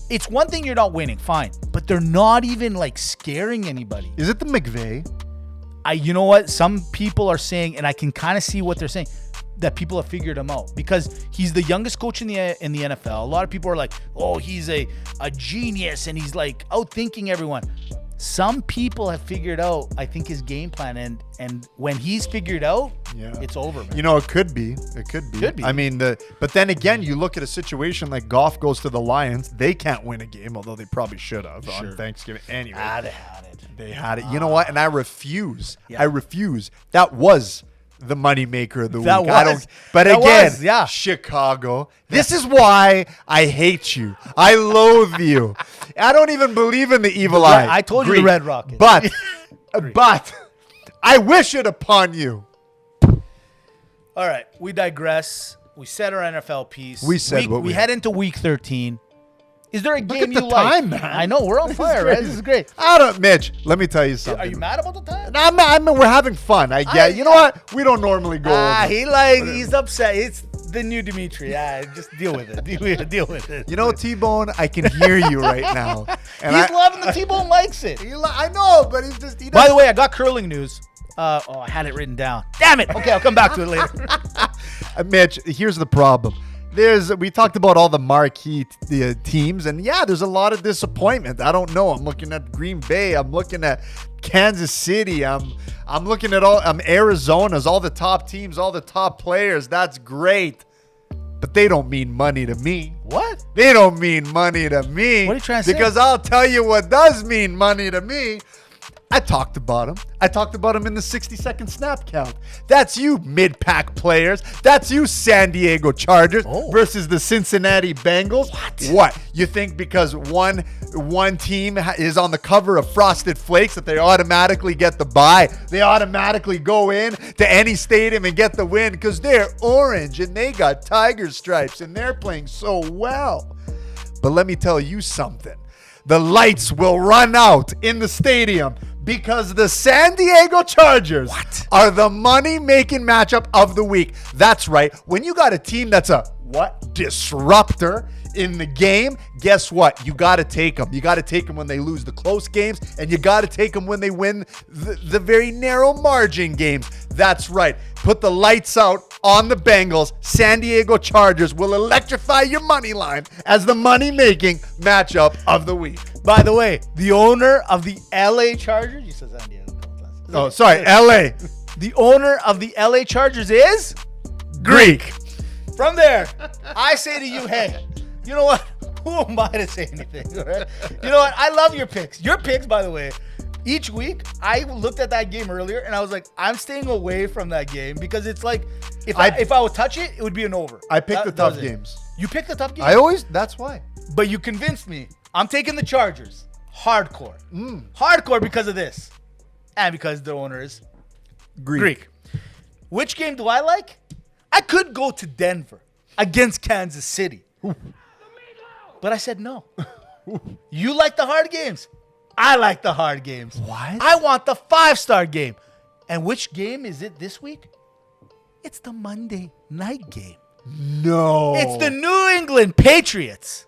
it's one thing you're not winning. Fine. But they're not even, like, scaring anybody. Is it the McVay? You know what? Some people are saying, and I can kind of see what they're saying, that people have figured him out because he's the youngest coach in the NFL. A lot of people are like, oh, he's a genius and he's like outthinking everyone. Some people have figured out, I think, his game plan, and when he's figured out, it's over, man. You know, it could be. It could be. Could be. I mean, but then again, you look at a situation like Goff goes to the Lions. They can't win a game, although they probably should have on Thanksgiving. Anyway, They had it. they had it. You know what? And I refuse. Yeah. I refuse. That was the moneymaker of the That week. I was. don't. But That again, was, yeah. Chicago. This is why I hate you. I loathe you. I don't even believe in the evil eye. I told you Greek. the Red Rocket. But I wish it upon you. All right, we digress. We said our NFL piece. We said what we we head into week 13. Is there a game at you the like? time, man. I know we're on fire, right? This is great. Mitch, let me tell you something. Are you mad about the time? We're having fun. I get. You know what? We don't normally go over. He's upset. It's the new Dimitri. Just deal with it. Deal with it. You know, T-Bone, I can hear you right now. And He's loving the T-Bone likes it. I know, but he By the way, I got curling news. I had it written down. Damn it. Okay, I'll come back to it later. Mitch, here's the problem. We talked about all the marquee teams, and there's a lot of disappointment. I don't know. I'm looking at Green Bay. I'm looking at Kansas City. I'm looking at Arizona's, all the top teams, all the top players. That's great, but they don't mean money to me. What? They don't mean money to me. What are you trying to say? Because I'll tell you what does mean money to me. I talked about them. I talked about them in the 60-second snap count. That's you, mid-pack players. That's you, San Diego Chargers versus the Cincinnati Bengals. What? You think because one team is on the cover of Frosted Flakes that they automatically get the bye? They automatically go in to any stadium and get the win because they're orange and they got tiger stripes and they're playing so well. But let me tell you something. The lights will run out in the stadium because the San Diego Chargers are the money-making matchup of the week. That's right. When you got a team that's a disruptor in the game, guess what? You got to take them. You got to take them when they lose the close games, and you got to take them when they win the very narrow margin games. That's right. Put the lights out on the Bengals. San Diego Chargers will electrify your money line as the money-making matchup of the week. By the way, the owner of the LA Chargers, you said San Diego. Oh, sorry, LA. The owner of the LA Chargers is Greek. From there, I say to you, hey, you know what? Who am I to say anything? All right? You know what? I love your picks. Your picks, by the way, each week, I looked at that game earlier and I was like, I'm staying away from that game because it's like, if I would touch it, it would be an over. I picked the tough games. You picked the tough games? That's why. But you convinced me. I'm taking the Chargers. Hardcore. Hardcore because of this. And because the owner is Greek. Which game do I like? I could go to Denver against Kansas City. But I said no. You like the hard games. I like the hard games. What? I want the 5-star game. And which game is it this week? It's the Monday night game. No. It's the New England Patriots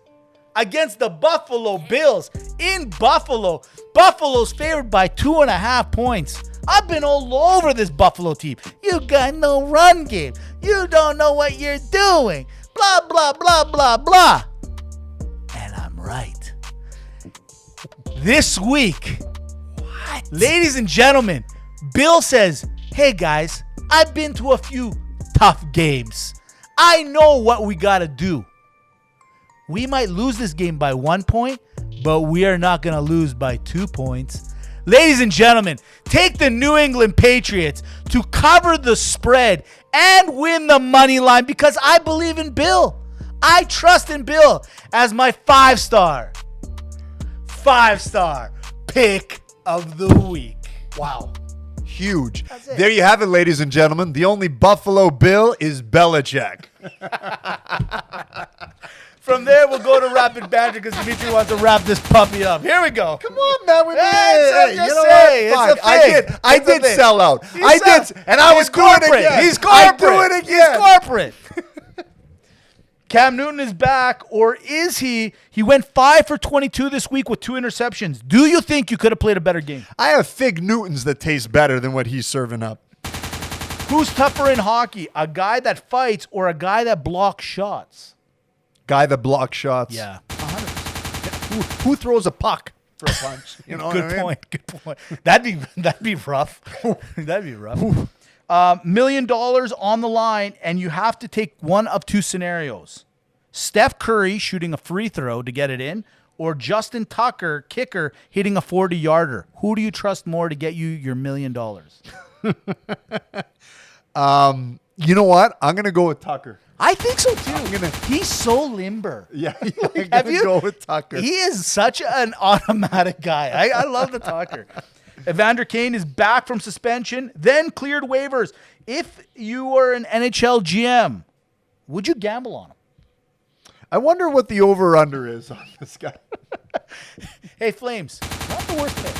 against the Buffalo Bills in Buffalo. Buffalo's favored by 2.5 points. I've been all over this Buffalo team. You got no run game. You don't know what you're doing. Blah, blah, blah, blah, blah. And I'm right. This week, ladies and gentlemen, Bill says, hey guys, I've been to a few tough games. I know what we got to do. We might lose this game by 1 point, but we are not going to lose by 2 points. Ladies and gentlemen, take the New England Patriots to cover the spread and win the money line because I believe in Bill. I trust in Bill as my 5-star. 5-star pick of the week. Wow. Huge. That's it. There you have it, ladies and gentlemen. The only Buffalo Bill is Belichick. From there, we'll go to rapid banter because Dimitri wants to wrap this puppy up. Here we go. Come on, man. We Hey, I'm just you know saying, what? it's a thing. I It's a did thing. sell out. He's I sell- did, and I was doing it corporate. again. He's corporate. I do it again. He's corporate. Cam Newton is back, or is he? He went 5 for 22 this week with 2 interceptions. Do you think you could have played a better game? I have Fig Newtons that taste better than what he's serving up. Who's tougher in hockey, a guy that fights or a guy that blocks shots? Guy that blocks shots. Yeah. Who throws a puck for a punch? You know Good what I mean? point. Good point. That'd be rough. That'd be rough. $1 million on the line, and you have to take one of 2 scenarios. Steph Curry shooting a free throw to get it in, or Justin Tucker, kicker, hitting a 40-yarder. Who do you trust more to get you your $1 million? You know what? I'm gonna go with Tucker. I think so too. He's so limber. Yeah, I'm Have gonna you? go with Tucker. He is such an automatic guy. I love the Tucker. Evander Kane is back from suspension, then cleared waivers. If you were an NHL GM, would you gamble on him? I wonder what the over/under is on this guy. Hey, Flames, not the worst pick.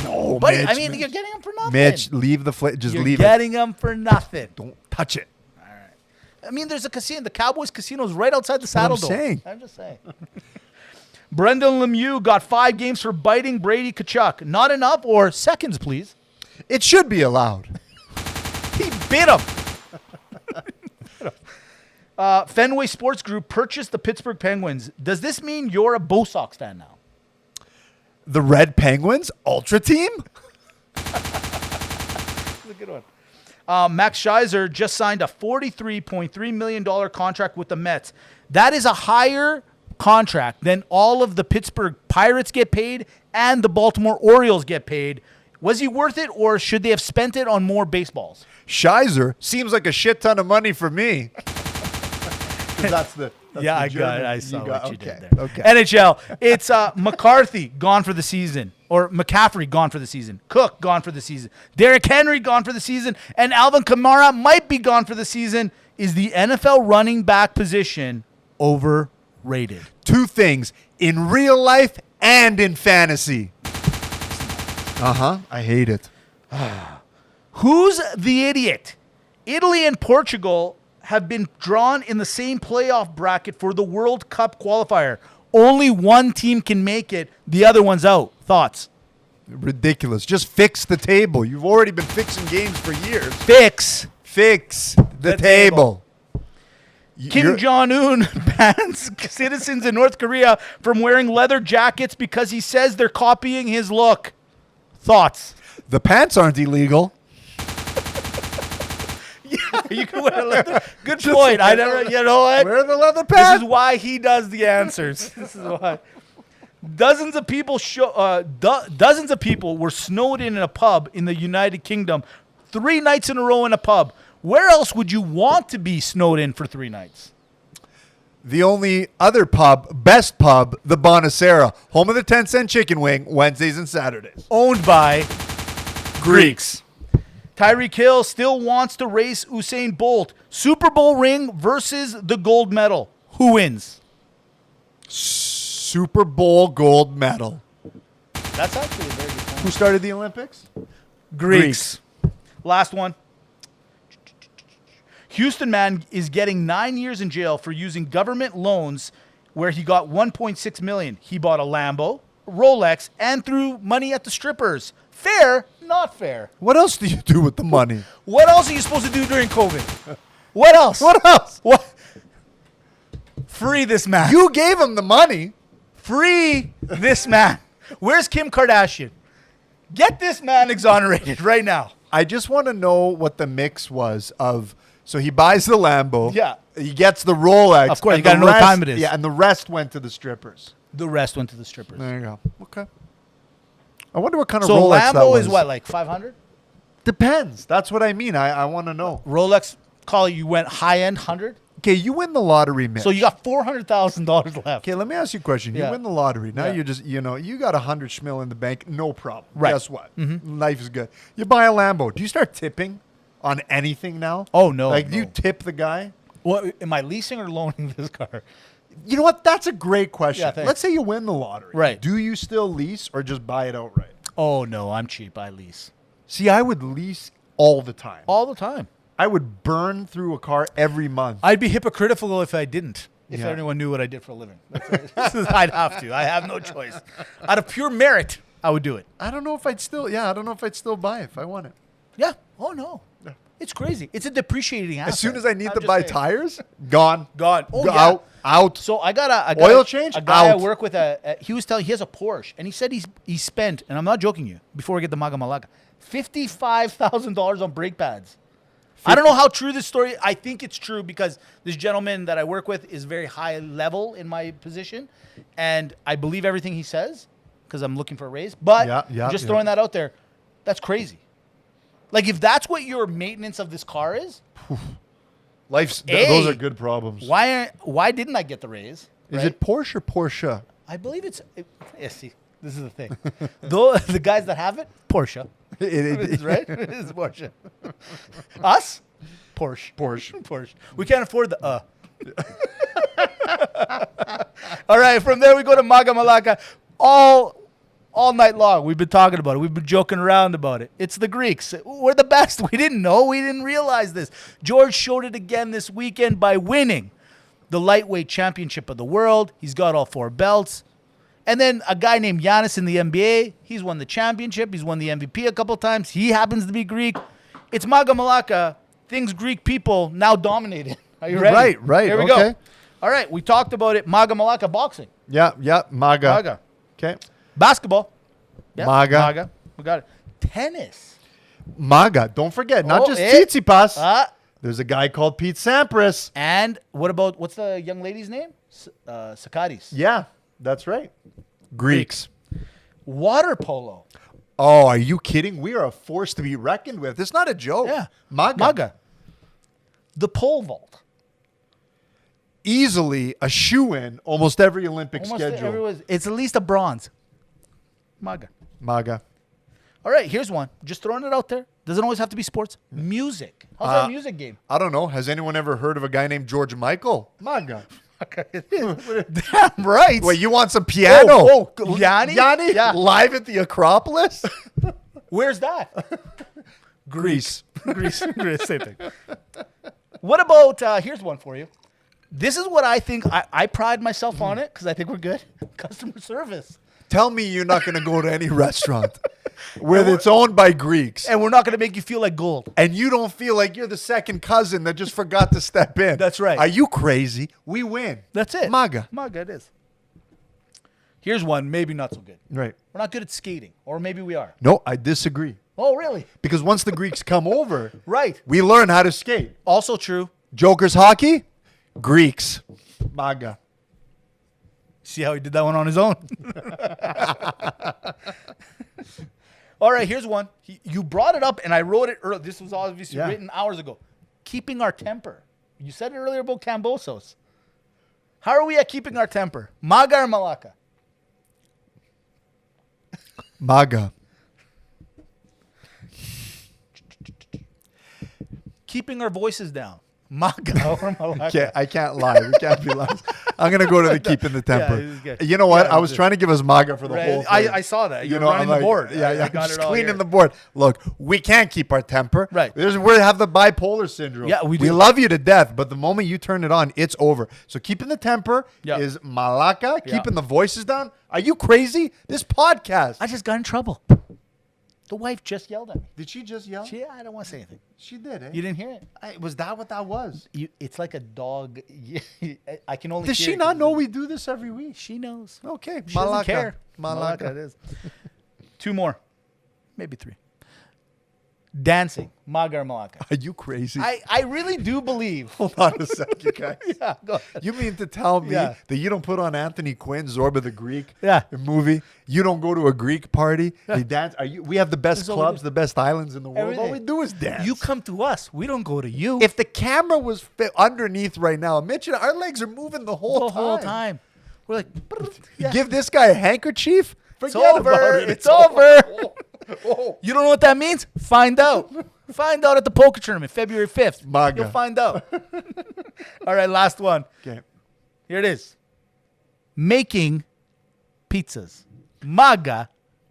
No, But, Mitch, I mean, Mitch. you're getting him for nothing. Mitch, leave the just you're leave it. getting him for nothing. Don't touch it. I mean, there's a casino. The Cowboys casino is right outside the what Saddle I'm Dome. saying. I'm just saying. Brendan Lemieux got 5 games for biting Brady Tkachuk. Not enough, or seconds, please. It should be allowed. He bit him. Fenway Sports Group purchased the Pittsburgh Penguins. Does this mean you're a Bo Sox fan now? The Red Penguins Ultra Team. That's a good one. Max Scherzer just signed a $43.3 million contract with the Mets. That is a higher contract than all of the Pittsburgh Pirates get paid and the Baltimore Orioles get paid. Was he worth it, or should they have spent it on more baseballs? Shizer seems like a shit ton of money for me. That's the I German. got it. I saw what you okay, did there. okay. NHL. It's McCarthy gone for the season, or McCaffrey gone for the season. Cook gone for the season. Derrick Henry gone for the season, and Alvin Kamara might be gone for the season. Is the NFL running back position overrated? 2 things: in real life and in fantasy. I hate it. Who's the idiot? Italy and Portugal have been drawn in the same playoff bracket for the World Cup qualifier. Only one team can make it. The other one's out. Thoughts? Ridiculous. Just fix the table. You've already been fixing games for years. Fix. Fix the table. Kim Jong-un bans citizens in North Korea from wearing leather jackets because he says they're copying his look. Thoughts? The pants aren't illegal. You can wear leather. Good point. I never. You know what? Wear the leather This pants. is why he does the answers. This is why. Dozens of people were snowed in a pub in the United Kingdom 3 nights in a row in a pub. Where else would you want to be snowed in for 3 nights? The only other pub, best pub, the Bonacera, home of the 10-cent chicken wing, Wednesdays and Saturdays. Owned by Greeks. Tyreek Hill still wants to race Usain Bolt. Super Bowl ring versus the gold medal. Who wins? Super Bowl gold medal. That's actually a very good point. Who started the Olympics? Greeks. Last one. Houston man is getting 9 years in jail for using government loans where he got $1.6 million. He bought a Lambo, Rolex, and threw money at the strippers. Fair, not fair. What else do you do with the money? What else are you supposed to do during COVID? What else? What else? What? Free this man. You gave him the money. Free this man. Where's Kim Kardashian? Get this man exonerated right now. I just want to know what the mix was of. So he buys the Lambo. Yeah. He gets the Rolex. Of course, and you gotta the know what rest- time it is. Yeah, and the rest went to the strippers. The rest went to the strippers. There you go. Okay. I wonder what kind of So Rolex that Lambo was. is what, like 500? Depends. That's what I mean. I want to know. Rolex, call it, you went high end 100? Okay, you win the lottery, Mitch. So you got $400,000 left. Okay, let me ask you a question. You Yeah. win the lottery. Now Yeah. you're just, you got 100 schmil in the bank. No problem. Right. Guess what? Life is good. You buy a Lambo. Do you start tipping on anything now? Oh, no, Like, do you no. tip the guy? What, am I leasing or loaning this car? You know what? That's a great question. Yeah, thanks. Let's say you win the lottery. Right. Do you still lease or just buy it outright? Oh, no, I'm cheap. I lease. See, I would lease all the time. All the time. I would burn through a car every month. I'd be hypocritical if I didn't. If Yeah. anyone knew what I did for a living. That's right. I'd have to. I have no choice. Out of pure merit, I would do it. I don't know if I'd still buy it if I want it. Yeah. Oh, no. It's crazy. It's a depreciating asset. As soon as I need I'm to just buy saying. tires, gone. Gone. Oh, Go- yeah. Out. So I got a Oil change? A guy I Out. work with, he was telling, he has a Porsche, and he said he spent, and I'm not joking you, before we get to Maga Malaka, $55,000 on brake pads. I don't know how true this story. I think it's true because this gentleman that I work with is very high level in my position, and I believe everything he says because I'm looking for a raise. But just throwing that out there, that's crazy. Like if that's what your maintenance of this car is, Those are good problems. why didn't I get the raise? Is right? it Porsche or Porsche? I believe it's. Yeah, see, this is the thing. The guys that have it, Porsche. It is, right? It is Porsche. Us? Porsche. Porsche. We can't afford the All right, from there we go to Maga Malaka. All night long, we've been talking about it. We've been joking around about it. It's the Greeks. We're the best. We didn't know. We didn't realize this. George showed it again this weekend by winning the lightweight championship of the world. He's got all 4 belts. And then a guy named Giannis in the NBA. He's won the championship. He's won the MVP a couple times. He happens to be Greek. It's Maga Malaka. Things Greek people now dominated. Are you ready? Right. Here we go. All right. We talked about it. Maga Malaka boxing. Yeah. Maga. Maga. Okay. Basketball. Yeah, Maga. We got it. Tennis. Maga. Don't forget, not just hey. Tsitsipas. There's a guy called Pete Sampras. And what's the young lady's name? Sakaris. Yeah, that's right. Greeks. Water polo. Oh, are you kidding? We are a force to be reckoned with. It's not a joke. Yeah. Maga. The pole vault. Easily a shoe-in almost every Olympic schedule. It's at least a bronze. Maga. All right, here's one. Just throwing it out there. Doesn't always have to be sports. Music. How's our music game? I don't know. Has anyone ever heard of a guy named George Michael? Maga. Damn right. Wait, you want some piano? Oh, Yanni? Yeah. Live at the Acropolis? Where's that? Greece. Greece. Same thing. What about, here's one for you. This is what I think, I pride myself on it because I think we're good. Customer service. Tell me you're not going to go to any restaurant where it's owned by Greeks. And we're not going to make you feel like gold. And you don't feel like you're the second cousin that just forgot to step in. That's right. Are you crazy? We win. That's it. Maga. It is. Here's one, maybe not so good. Right. We're not good at skating, or maybe we are. No, I disagree. Oh, really? Because once the Greeks come over, Right. we learn how to skate. Also true. Joker's hockey, Greeks. Maga. See how he did that one on his own? All right, here's one. You brought it up, and I wrote it earlier. This was obviously written hours ago. Keeping our temper. You said it earlier about Cambosos. How are we at keeping our temper? Maga or Malaka? Maga. Keeping our voices down. Maga or Malaka? I can't lie. We can't be lying. I'm going to go to the keeping the temper. this is good. You know what? Yeah, I was trying to give us Maga for the Right. whole thing. I saw that. You're running the board. Yeah, I I'm got just it all cleaning here. the board. Look, we can't keep our temper. Right. We have the bipolar syndrome. Yeah, we do. We love you to death, but the moment you turn it on, it's over. So keeping the temper Yeah. is Malaka. Yeah. Keeping the voices down. Are you crazy? This podcast. I just got in trouble. The wife just yelled at me. Did she just yell? I don't want to say anything. She did, eh? You didn't hear it? Was that what that was? It's like a dog. I can only. Does hear she it not 'cause know we do this every week? She knows. Okay. She doesn't care. Malaka. It is. 2 more, maybe 3. dancing. Maga or Malacca. Are you crazy? I really do believe. Hold on a second, you guys. Yeah, go ahead. You mean to tell me Yeah. that you don't put on Anthony Quinn, Zorba the Greek Yeah. movie? You don't go to a Greek party? They dance? We have the best That's all we clubs, do. the best islands in the world. Every All day. we do is dance. You come to us. We don't go to you. If the camera was underneath right now, Mitch and our legs are moving the whole time. We're like, yeah. Give this guy a handkerchief? It's Forget over. about it. It's over. Oh. You don't know what that means? Find out. Find out at the poker tournament, February 5th. Maga. You'll find out. All right, last one. Okay. Here it is. Making pizzas. Maga.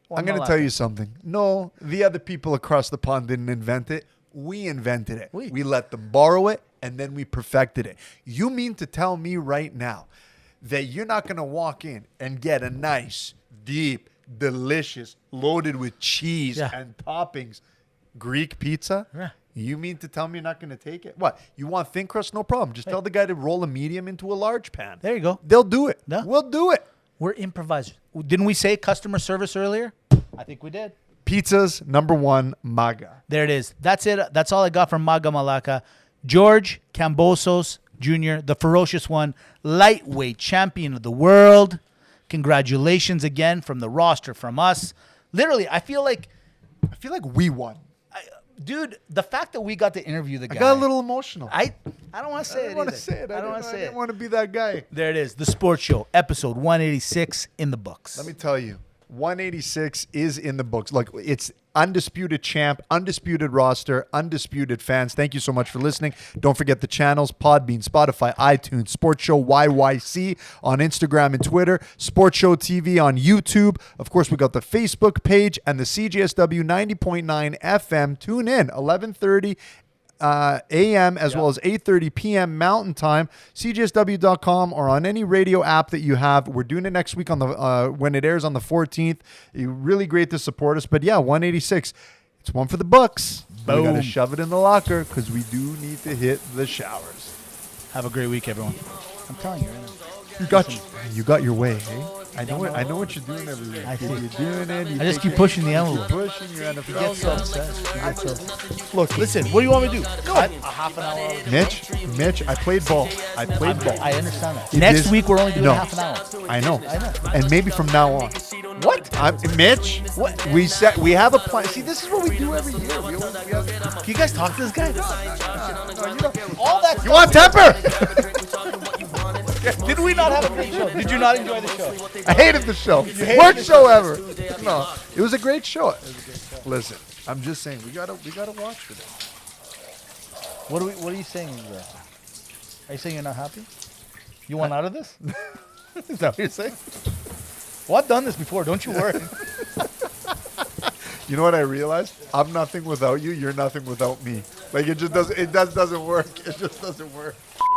or I'm going to Malacca. tell you something. No, the other people across the pond didn't invent it. We invented it. We. We let them borrow it, and then we perfected it. You mean to tell me right now that you're not going to walk in and get a nice, deep, delicious, loaded with cheese Yeah. and toppings Greek pizza? Yeah. You mean to tell me you're not going to take it? What? You want thin crust? No problem. Just tell the guy to roll a medium into a large pan. There you go. They'll do it. No. We'll do it. We're improvisers. Didn't we say customer service earlier? I think we did. Pizzas, #1, Maga. There it is. That's it. That's all I got from Maga Malacca. George Cambosos Jr., the ferocious one, lightweight champion of the world. Congratulations again from the roster, from us. Literally, I feel like, we won. dude, the fact that we got to interview the guy. I got a little emotional. I don't want to say I it. didn't want to either. say it. I don't want to I say didn't it. want to be that guy. There it is. The Sports Show, episode 186 in the books. Let me tell you, 186 is in the books. Like, it's undisputed champ, undisputed roster, undisputed fans. Thank you so much for listening. Don't forget the channels: Podbean, Spotify, iTunes, Sports Show YYC on Instagram and Twitter, Sports Show TV on YouTube. Of course, we got the Facebook page and the CJSW 90.9 FM. Tune in 11:30 a.m. as well as 8:30 p.m. Mountain Time. CJSW.com or on any radio app that you have. We're doing it next week on the when it airs on the 14th. Really great to support us. But yeah, 186. It's one for the books. We got to Boom. shove it in the locker because we do need to hit the showers. Have a great week, everyone. I'm telling you right now. You got your way, hey? I know what you're doing every week. I see. You're doing it. I just keep pushing the envelope. Pushing your You NFL. get so upset. You get so upset. Look, Listen, what do you want me to do? Cut a half an hour. Mitch, I played ball. I understand that. It Next is- week, we're only doing no. half an hour. I know. I know. And maybe from now on. What? Mitch, what? We have a plan. See, this is what we do every year. Can you guys talk to this guy? All that. You want temper? Did we not have a great show? Did you not enjoy the show? I hated the show. hated Worst the show ever. No, it was a great show. Listen, I'm just saying we gotta watch for this. What are you saying? Are you saying you're not happy? You want out of this? Is that what you're saying? Well, I've done this before. Don't you worry. You know what I realized? I'm nothing without you. You're nothing without me. Like it doesn't work. It just doesn't work.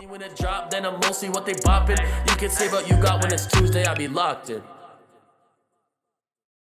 When it drop, then I'm mostly what they bopping. You can say what you got when it's Tuesday, I be locked in.